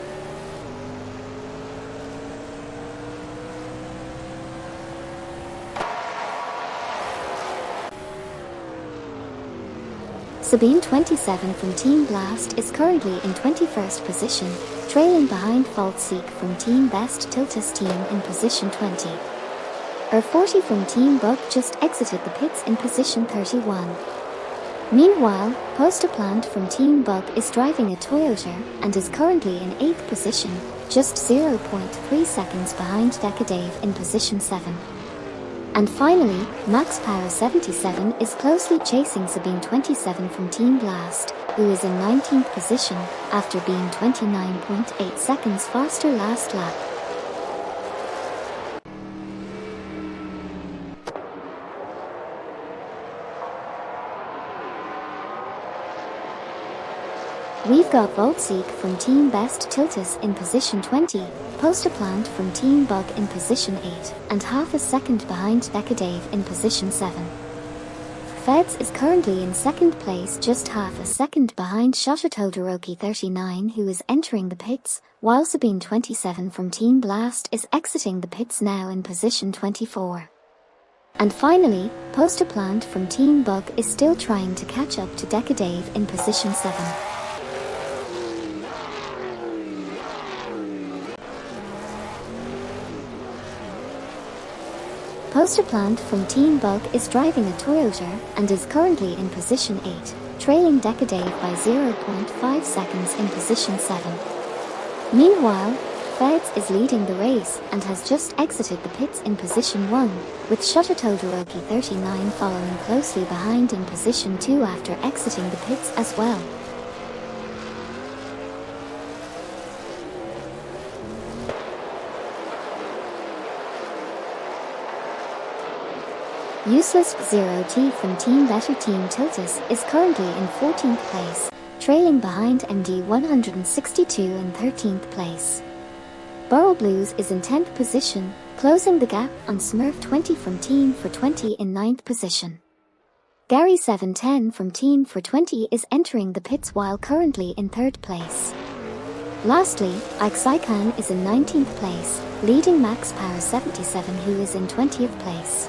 Speaker 1: Sabine 27 from Team Blast is currently in 21st position, trailing behind Voltseek from Team Best Tiltus team in position 20. R40 from Team Bug just exited the pits in position 31. Meanwhile, Poster Plant from Team Bug is driving a Toyota and is currently in 8th position, just 0.3 seconds behind Decadave in position 7. And finally, Max Power 77 is closely chasing Sabine 27 from Team Blast, who is in 19th position after being 29.8 seconds faster last lap. We've got Voltseek from Team Best Tiltus in position 20, Poster Plant from Team Bug in position 8, and half a second behind Decadave in position 7. Feds is currently in second place, just half a second behind Todoroki 39, who is entering the pits, while Sabine 27 from Team Blast is exiting the pits, now in position 24. And finally, Poster Plant from Team Bug is still trying to catch up to Decadave in position 7. Poster Plant from Team Bug is driving a Toyota and is currently in position 8, trailing Decadave by 0.5 seconds in position 7. Meanwhile, Feds is leading the race and has just exited the pits in position 1, with Todoroki 39 following closely behind in position 2 after exiting the pits as well. Useless 0T from Team Better Team Tiltus is currently in 14th place, trailing behind MD 162 in 13th place. Burl Blues is in 10th position, closing the gap on Smurf 20 from Team for 20 in 9th position. Gary 710 from Team for 20 is entering the pits while currently in 3rd place. Lastly, Ike Saikan is in 19th place, leading Max Power 77, who is in 20th place.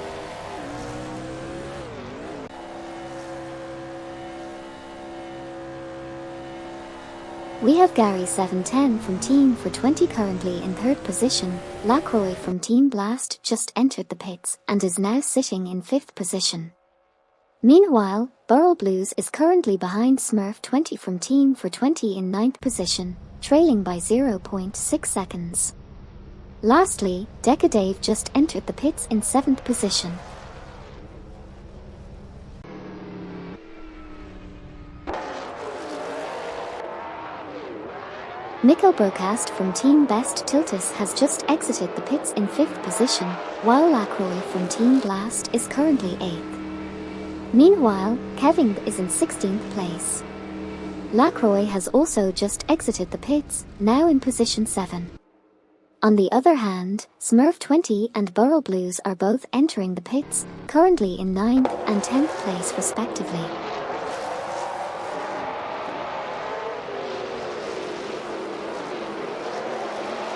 Speaker 1: We have Gary 710 from Team for 20 currently in 3rd position. Lacroix from Team Blast just entered the pits and is now sitting in 5th position. Meanwhile, Burl Blues is currently behind Smurf 20 from Team for 20 in 9th position, trailing by 0.6 seconds. Lastly, Decadave just entered the pits in 7th position. Nico Broadcast from Team Best Tiltus has just exited the pits in 5th position, while Lacroix from Team Blast is currently 8th. Meanwhile, Kevin is in 16th place. Lacroix has also just exited the pits, now in position 7. On the other hand, Smurf 20 and Burl Blues are both entering the pits, currently in 9th and 10th place respectively.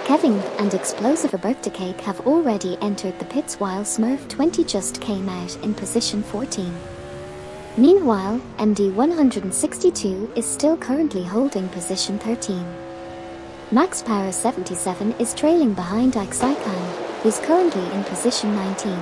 Speaker 1: Kevin and Explosive A Birthday Cake have already entered the pits, while Smurf 20 just came out in position 14. Meanwhile, MD 162 is still currently holding position 13. Max Power 77 is trailing behind Ike Saikan, who's currently in position 19.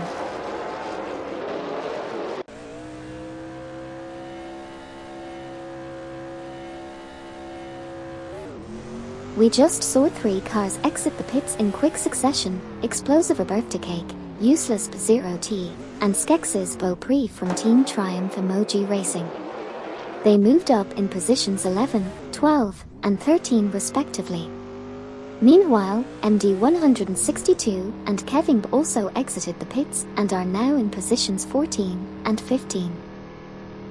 Speaker 1: We just saw 3 cars exit the pits in quick succession: Explosive A Birthday Cake, Useless 0T, and Skex's Beaupre from Team Triumph Emoji Racing. They moved up in positions 11, 12, and 13 respectively. Meanwhile, MD 162 and Kevin also exited the pits and are now in positions 14 and 15.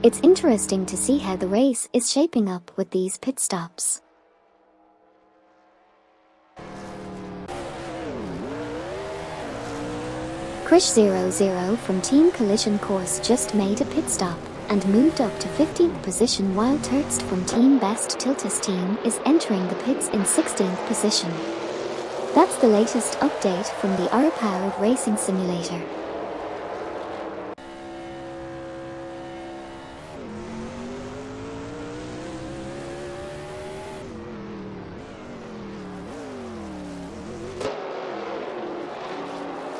Speaker 1: It's interesting to see how the race is shaping up with these pit stops. Krish00 from Team Collision Course just made a pit stop and moved up to 15th position, while Tertst from Team Best Tiltus team is entering the pits in 16th position. That's the latest update from the R-powered racing simulator.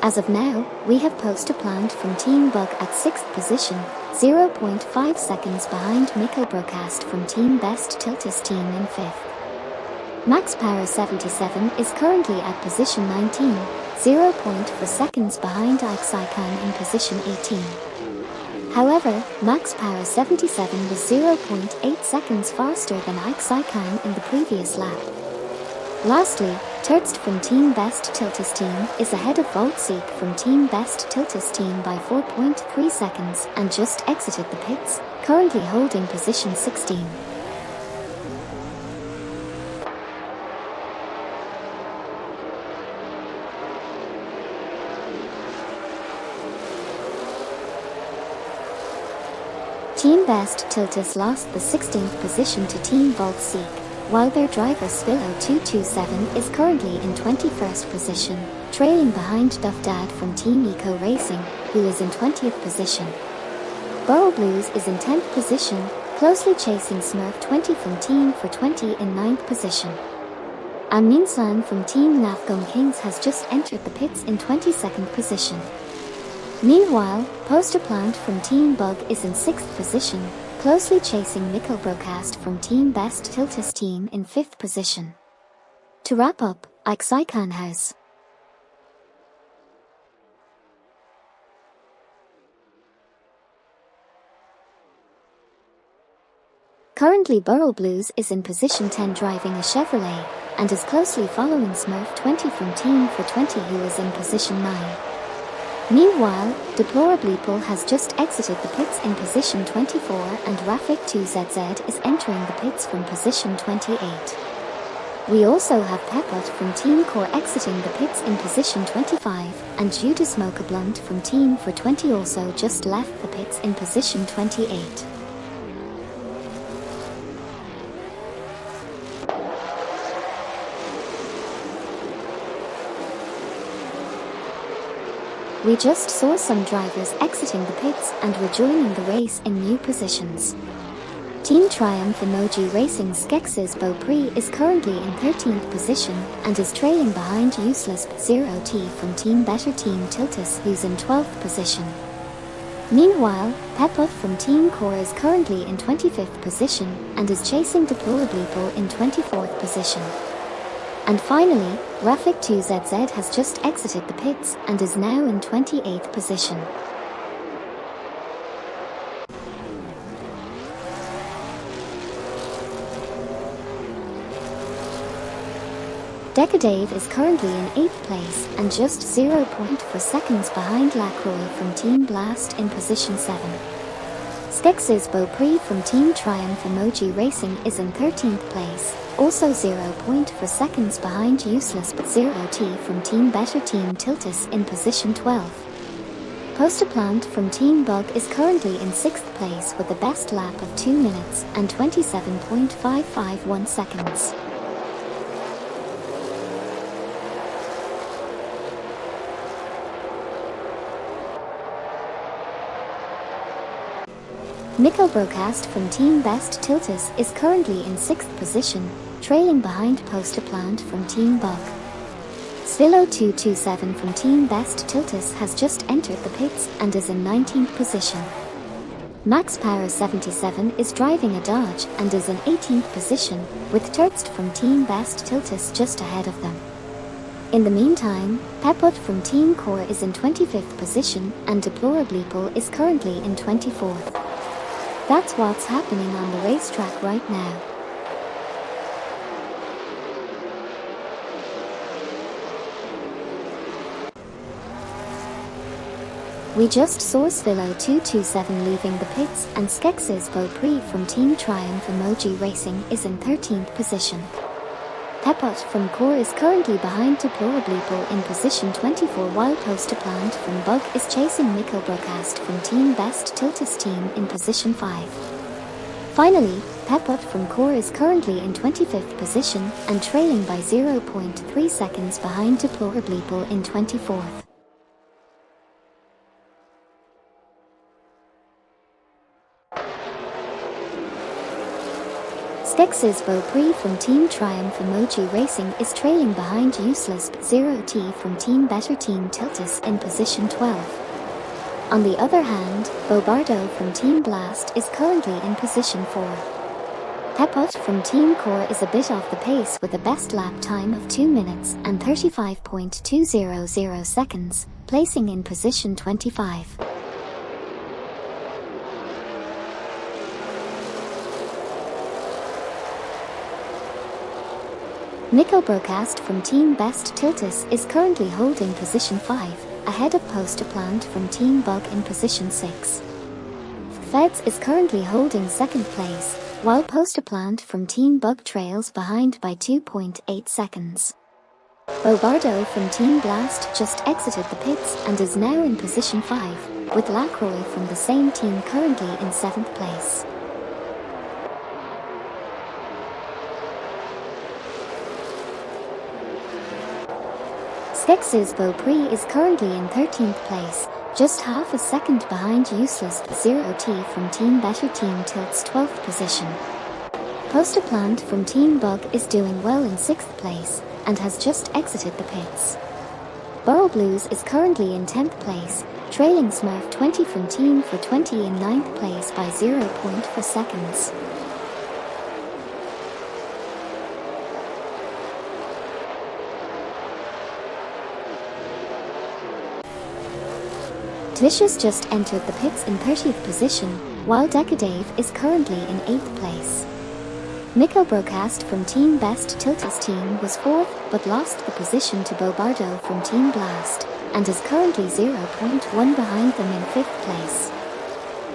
Speaker 1: As of now, we have Poster Plant from Team Bug at 6th position, 0.5 seconds behind Mikko Broadcast from Team Best Tiltus team in 5th. Max Power 77 is currently at position 19, 0.4 seconds behind Ike Saikan in position 18. However, Max Power 77 was 0.8 seconds faster than Ike Saikan in the previous lap. Lastly, Tertst from Team Best Tiltus team is ahead of Voltseek from Team Best Tiltus team by 4.3 seconds and just exited the pits, currently holding position 16. Team Best Tiltus lost the 16th position to Team Volt Seek, while their driver Svilo227 is currently in 21st position, trailing behind Duff Dad from Team Eco Racing, who is in 20th position. Burrow Blues is in 10th position, closely chasing Smurf 20 from Team for 20 in 9th position. And Minslan from Team Nafgum Kings has just entered the pits in 22nd position. Meanwhile, Poster Plant from Team Bug is in 6th position, closely chasing Nickel Broadcast from Team Best Tiltus team in 5th position. To wrap up, Ixaikan House. Currently Burrow Blues is in position 10 driving a Chevrolet, and is closely following Smurf 20 from Team for 20 who is in position 9. Meanwhile, Deplorableeple has just exited the pits in position 24 and Rafik2ZZ is entering the pits from position 28. We also have Pepot from Team Core exiting the pits in position 25, and Judas Mocha from Team for 20 also just left the pits in position 28. We just saw some drivers exiting the pits and rejoining the race in new positions. Team Triumph Emoji Racing Skex's Beaupre is currently in 13th position and is trailing behind Useless 0T from Team Better Team Tiltus who's in 12th position. Meanwhile, Pepot from Team Core is currently in 25th position and is chasing Deplorableeple in 24th position. And finally, Rafik2ZZ has just exited the pits and is now in 28th position. Decadave is currently in 8th place and just 0.4 seconds behind Lacroix from Team Blast in position 7. Skex's Beaupre from Team Triumph Emoji Racing is in 13th place, also 0.4 seconds behind Useless but 0T from Team Better Team Tiltus in position 12. Poster Plant from Team Bug is currently in 6th place with a best lap of 2 minutes and 27.551 seconds. Nickel Broadcast from Team Best Tiltus is currently in 6th position, trailing behind Poster Plant from Team Bug. Svilo227 from Team Best Tiltus has just entered the pits and is in 19th position. Max Power 77 is driving a Dodge and is in 18th position, with Tertst from Team Best Tiltus just ahead of them. In the meantime, Pepot from Team Core is in 25th position and Deplorableeple is currently in 24th. That's what's happening on the racetrack right now. We just saw Svilo227 leaving the pits and Skex's Beaupre from Team Triumph Emoji Racing is in 13th position. Pepot from Core is currently behind Deplorableeple in position 24 while Poster Plant from Bug is chasing Nickel Broadcast from Team Best Tiltus team in position 5. Finally, Pepot from Core is currently in 25th position and trailing by 0.3 seconds behind Deplorableeple in 24th. Skex's Beaupre from Team Triumph Emoji Racing is trailing behind Useless 0T from Team Better Team Tiltus in position 12. On the other hand, Bobardo from Team Blast is currently in position 4. Pepot from Team Core is a bit off the pace with a best lap time of 2 minutes and 35.200 seconds, placing in position 25. Nickel Broadcast from Team Best Tiltus is currently holding position 5, ahead of Poster Plant from Team Bug in position 6. Feds is currently holding 2nd place, while Poster Plant from Team Bug trails behind by 2.8 seconds. Bobardo from Team Blast just exited the pits and is now in position 5, with Lacroix from the same team currently in 7th place. Skex's Beaupré is currently in 13th place, just half a second behind Useless 0T from Team Better Team Tilt's 12th position. Poster Plant from Team Bug is doing well in 6th place, and has just exited the pits. Burrow Blues is currently in 10th place, trailing Smurf 20 from Team for 20 in 9th place by 0.4 seconds. Delicious just entered the pits in 30th position, while Decadave is currently in 8th place. Nico Broadcast from Team Best Tiltus team was 4th but lost the position to Bobardo from Team Blast, and is currently 0.1 behind them in 5th place.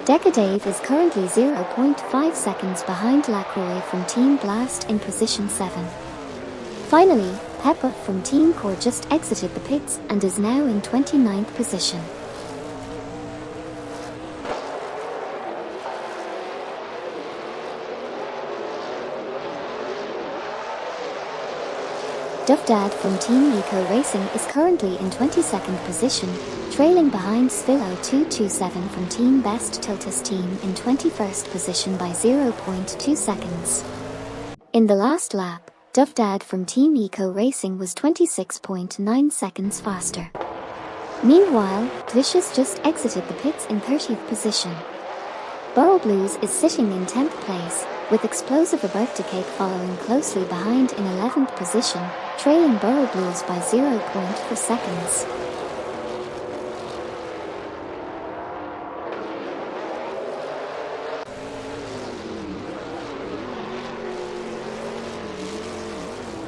Speaker 1: Decadave is currently 0.5 seconds behind Lacroix from Team Blast in position 7. Finally, Peppa from Team Core just exited the pits and is now in 29th position. Duff Dad from Team Eco Racing is currently in 22nd position, trailing behind Svilo 227 from Team Best Tiltus team in 21st position by 0.2 seconds. In the last lap, Duff Dad from Team Eco Racing was 26.9 seconds faster. Meanwhile, Delicious just exited the pits in 30th position. Burrow Blues is sitting in 10th place, with Explosive Roberta Cake following closely behind in 11th position, trailing Burrow Blues by 0.4 seconds.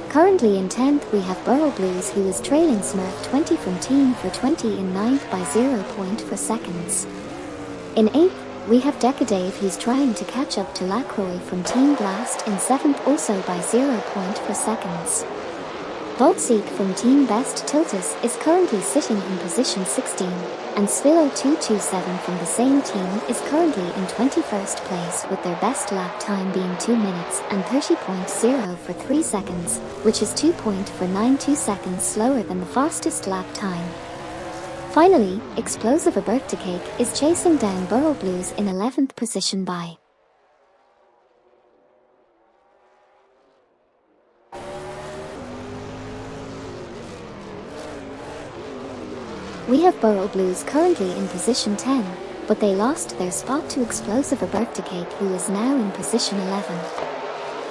Speaker 1: Currently in 10th we have Burrow Blues, who is trailing Smurf 20 from Team for 20 in 9th by 0.4 seconds. In 8th, we have Decadave, who's trying to catch up to Lacroix from Team Blast in 7th also by 0.4 seconds. Voltseek from Team Best Tiltus is currently sitting in position 16, and Svilo 227 from the same team is currently in 21st place with their best lap time being 2 minutes and 30.0 for 3 seconds, which is 2.492 seconds slower than the fastest lap time. Finally, Explosive Roberta Cake is chasing down Burrow Blues in 11th position by We have Burrow Blues currently in position 10, but they lost their spot to Explosive Roberta Cake, who is now in position 11.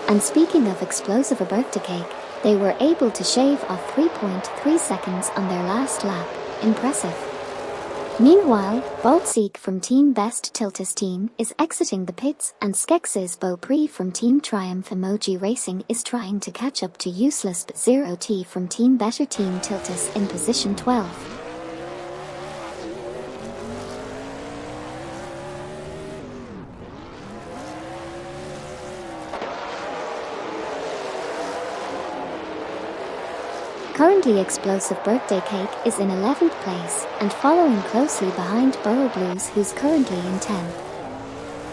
Speaker 1: And speaking of Explosive Roberta Cake, they were able to shave off 3.3 seconds on their last lap. Impressive. Meanwhile, Voltseek from Team Best Tiltus team is exiting the pits, and Skex's Beaupré from Team Triumph Emoji Racing is trying to catch up to Useless 0T from Team Better Team Tiltus in position 12. Currently Explosive Birthday Cake is in 11th place, and following closely behind Burrow Blues, who's currently in 10th.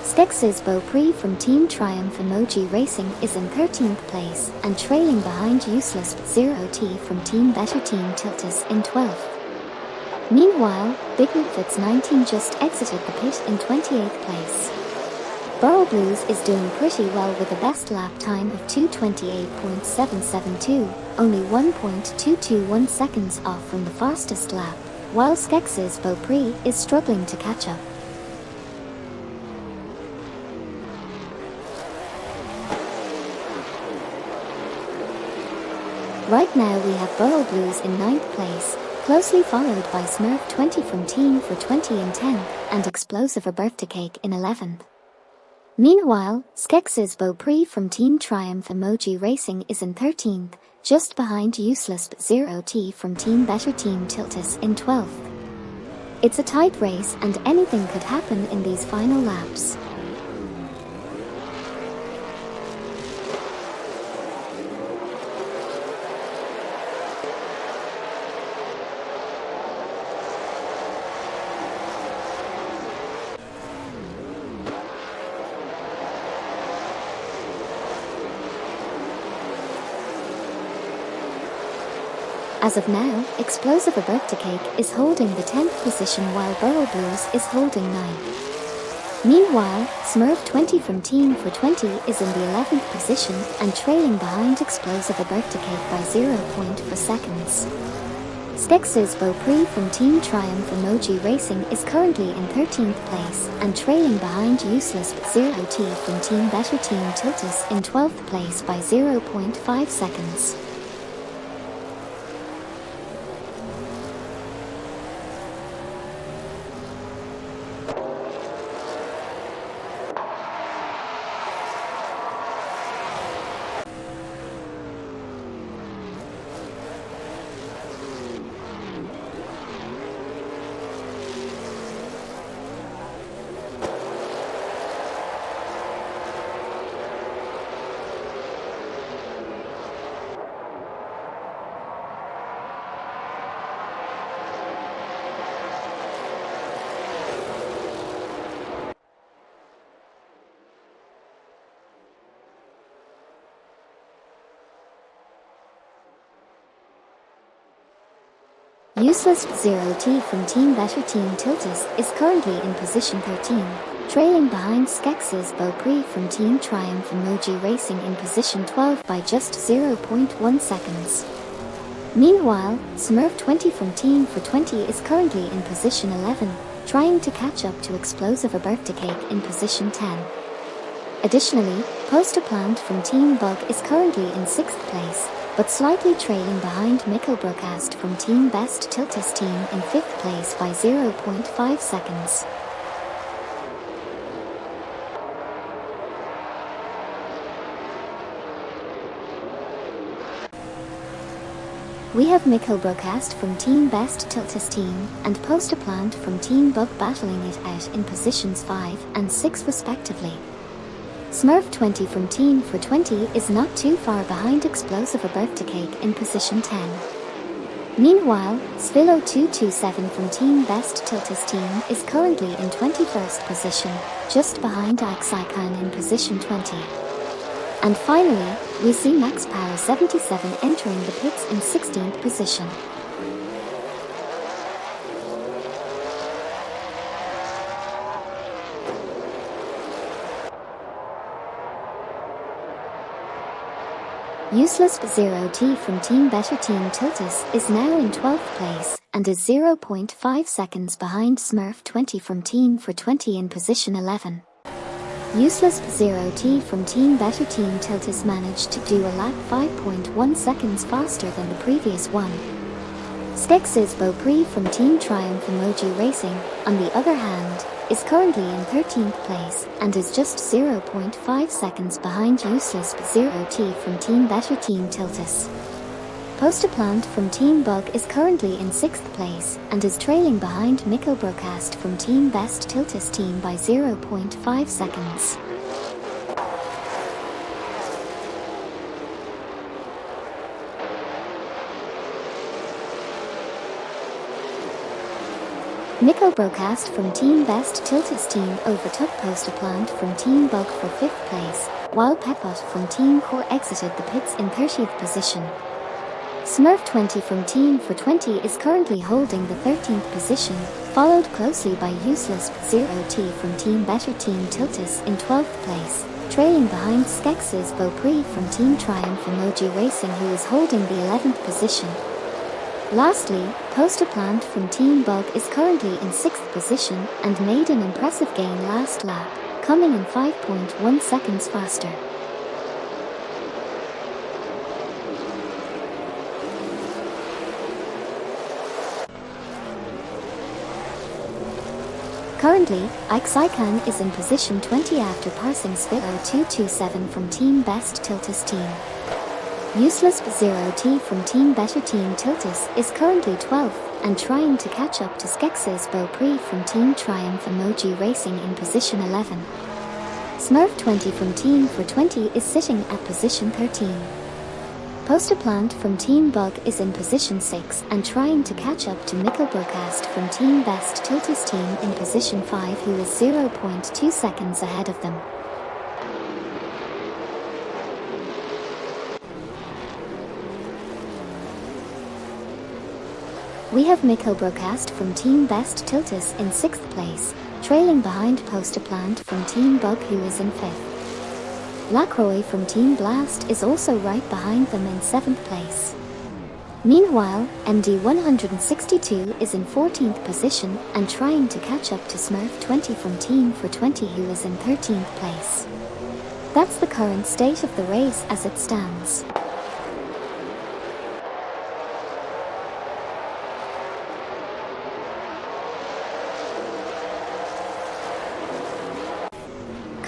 Speaker 1: Skex's Beaupré from Team Triumph Emoji Racing is in 13th place, and trailing behind Useless 0T from Team Better Team Tiltus in 12th. Meanwhile, Big Outfits 19 just exited the pit in 28th place. Burrow Blues is doing pretty well with a best lap time of 2:28.772, only 1.221 seconds off from the fastest lap, while Skex's Beaupré is struggling to catch up. Right now we have Burrow Blues in 9th place, closely followed by Smurf 20 from Team for 20 in 10th, and Explosive Roberta Cake in 11th. Meanwhile, Skex's Beaupré from Team Triumph Emoji Racing is in 13th, just behind Useless 0T from Team Better Team Tiltus in 12th. It's a tight race and anything could happen in these final laps. As of now, Explosive Birthday Cake is holding the 10th position while Burrow Blues is holding 9th. Meanwhile, Smurf 20 from Team for 20 is in the 11th position and trailing behind Explosive Birthday Cake by 0.4 seconds. Skex's Beaupre from Team Triumph Emoji Racing is currently in 13th place and trailing behind Useless Zero T from Team Better Team Tiltus in 12th place by 0.5 seconds. Useless Zero T from Team Better Team Tiltus is currently in position 13, trailing behind Skex's Beaupre from Team Triumph Emoji Racing in position 12 by just 0.1 seconds. Meanwhile, Smurf 20 from Team for 20 is currently in position 11, trying to catch up to Explosive Birthday Cake in position 10. Additionally, Poster Plant from Team Bug is currently in 6th place, but slightly trailing behind Mikkel Broadcast from Team Best Tiltus Team in 5th place by 0.5 seconds. We have Mikkel Broadcast from Team Best Tiltus Team and Poster Plant from Team Bug battling it out in positions 5 and 6 respectively. Smurf 20 from Team for 20 is not too far behind Explosive Birthday Cake in position 10. Meanwhile, Svilo 227 from Team Best Tiltus Team is currently in 21st position, just behind Ixicon in position 20. And finally, we see Max Power 77 entering the pits in 16th position. Useless Zero T from Team Better Team Tiltus is now in 12th place and is 0.5 seconds behind Smurf 20 from Team for 20 in position 11. Useless Zero T from Team Better Team Tiltus managed to do a lap 5.1 seconds faster than the previous one. Skex's Beaupre from Team Triumph Emoji Racing, on the other hand, is currently in 13th place and is just 0.5 seconds behind Useless Zero T from Team Better Team Tiltus. Poster Plant from Team Bug is currently in 6th place and is trailing behind Mikkel Broadcast from Team Best Tiltus Team by 0.5 seconds. Mikkel Broadcast from Team Best Tiltus Team overtook Poster Plant from Team Bug for 5th place, while Pepot from Team Core exited the pits in 30th position. Smurf 20 from Team for 20 is currently holding the 13th position, followed closely by Useless Zero T from Team Better Team Tiltus in 12th place, trailing behind Skex's Beaupre from Team Triumph Emoji Racing who is holding the 11th position. Lastly, Poster Plant from Team Bug is currently in 6th position and made an impressive gain last lap, coming in 5.1 seconds faster. Currently, Ixicon is in position 20 after passing Svilo 227 from Team Best Tiltus Team. Useless Zero T from Team Better Team Tiltus is currently 12th and trying to catch up to Skex's Beaupre from Team Triumph Emoji Racing in position 11. Smurf 20 from Team for 20 is sitting at position 13. Poster Plant from Team Bug is in position 6 and trying to catch up to Mikkel Broadcast from Team Best Tiltus Team in position 5 who is 0.2 seconds ahead of them. We have Mikko Broadcast from Team Best Tiltus in 6th place, trailing behind Poster Plant from Team Bug who is in 5th. Lacroix from Team Blast is also right behind them in 7th place. Meanwhile, MD162 is in 14th position and trying to catch up to Smurf20 from Team for 20 who is in 13th place. That's the current state of the race as it stands.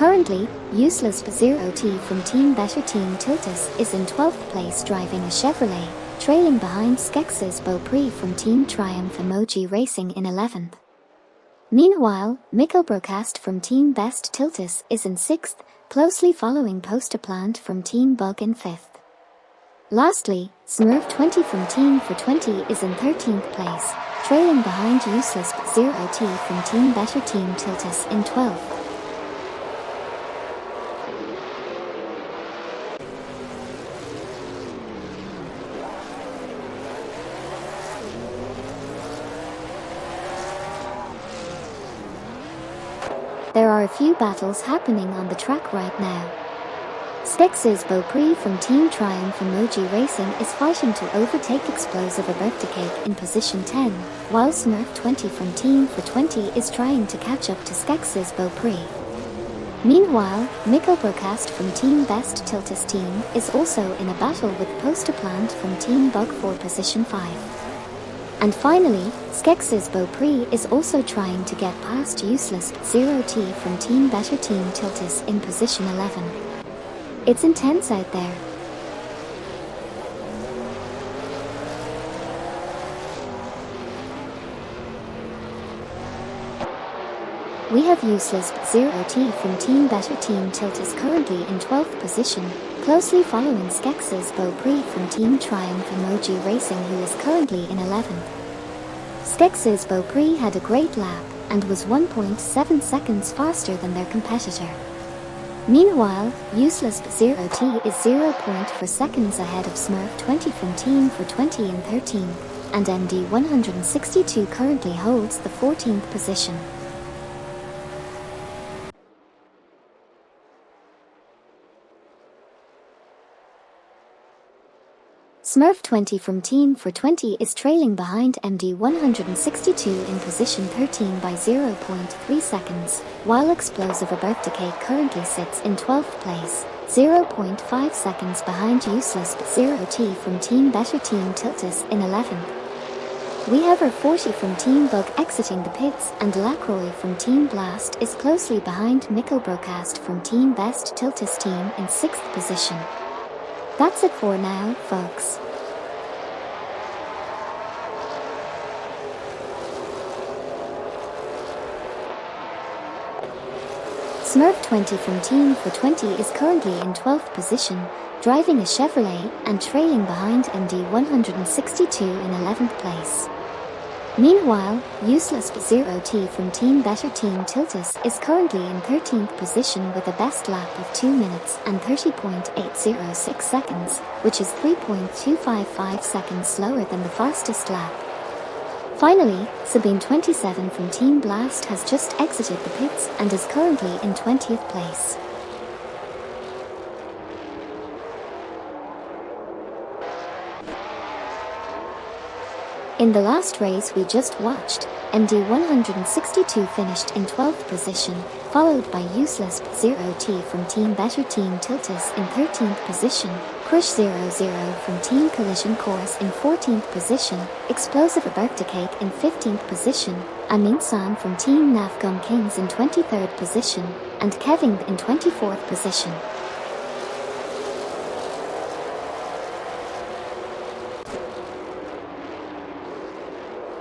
Speaker 1: Currently, Useless 0T from Team Better Team Tiltus is in 12th place driving a Chevrolet, trailing behind Skex's Beaupré from Team Triumph Emoji Racing in 11th. Meanwhile, Mikko Broadcast from Team Best Tiltus is in 6th, closely following Poster Plant from Team Bug in 5th. Lastly, Smurf20 from Team for 20 is in 13th place, trailing behind Useless 0T from Team Better Team Tiltus in 12th. There are a few battles happening on the track right now. Skex's Beaupré from Team Triumph Emoji Racing is fighting to overtake Explosive a Birthday Cake in position 10, while Smurf20 from Team for 20 is trying to catch up to Skex's Beaupré. Meanwhile, Mikko Broadcast from Team Best Tiltus team is also in a battle with Poster Plant from Team Bug for position 5. And finally, Skex's Beaupré is also trying to get past Useless 0T from Team Better Team Tiltus in position 11. It's intense out there. We have Useless 0T from Team Better Team Tiltus currently in 12th position, closely following Skex's Beaupré from Team Triumph Emoji Racing who is currently in 11th. Skex's Beaupré had a great lap and was 1.7 seconds faster than their competitor. Meanwhile, Useless 0T is 0.4 seconds ahead of Smurf20 from Team for 20 in 13th, and MD162 currently holds the 14th position. Smurf20 from Team for 20 is trailing behind MD162 in position 13 by 0.3 seconds, while Explosive a Birthday Cake currently sits in 12th place, 0.5 seconds behind Useless 0T from Team Better Team Tiltus in 11th. We have R40 from Team Bug exiting the pits, and Lacroix from Team Blast is closely behind Mikko Broadcast from Team Best Tiltus team in 6th position. That's it for now, folks. Smurf20 from Team for 20 is currently in 12th position, driving a Chevrolet and trailing behind MD162 in 11th place. Meanwhile, Useless 0T from Team Better Team Tiltus is currently in 13th position with a best lap of 2 minutes and 30.806 seconds, which is 3.255 seconds slower than the fastest lap. Finally, Sabine27 from Team Blast has just exited the pits and is currently in 20th place. In the last race we just watched, MD162 finished in 12th position, followed by Useless 0T from Team Better Team Tiltus in 13th position, Crush 00 from Team Collision Course in 14th position, Explosive a Birthday Cake in 15th position, Amin-san from Team Nafgum Kings in 23rd position, and Kevin in 24th position.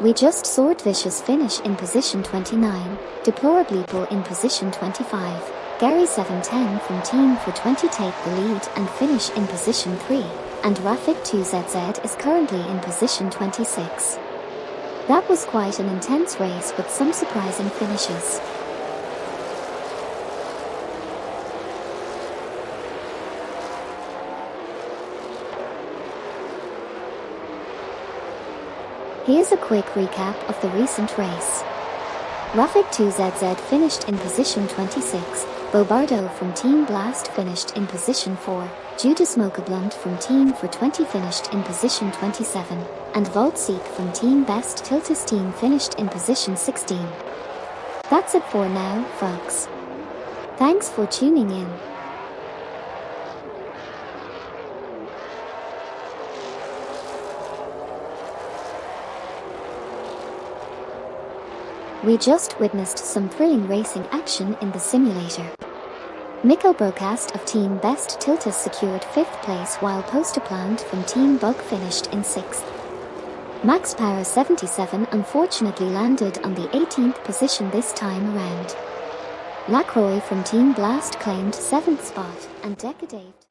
Speaker 1: We just saw Vicious finish in position 29, Deplorably Poor in position 25, Gary 710 from Team for 20 take the lead and finish in position 3, and Rafik 2ZZ is currently in position 26. That was quite an intense race with some surprising finishes. Here's a quick recap of the recent race. Rafik 2ZZ finished in position 26, Bobardo from Team Blast finished in position 4, Judas Mokablund from Team for 20 finished in position 27, and Voltseek from Team Best Tiltus team finished in position 16. That's it for now, folks. Thanks for tuning in. We just witnessed some thrilling racing action in the simulator. Mikko Broadcast of Team Best Tiltus secured 5th place while Postaplant from Team Bug finished in 6th. Max Power 77 unfortunately landed on the 18th position this time around. Lacroix from Team Blast claimed 7th spot and Decadave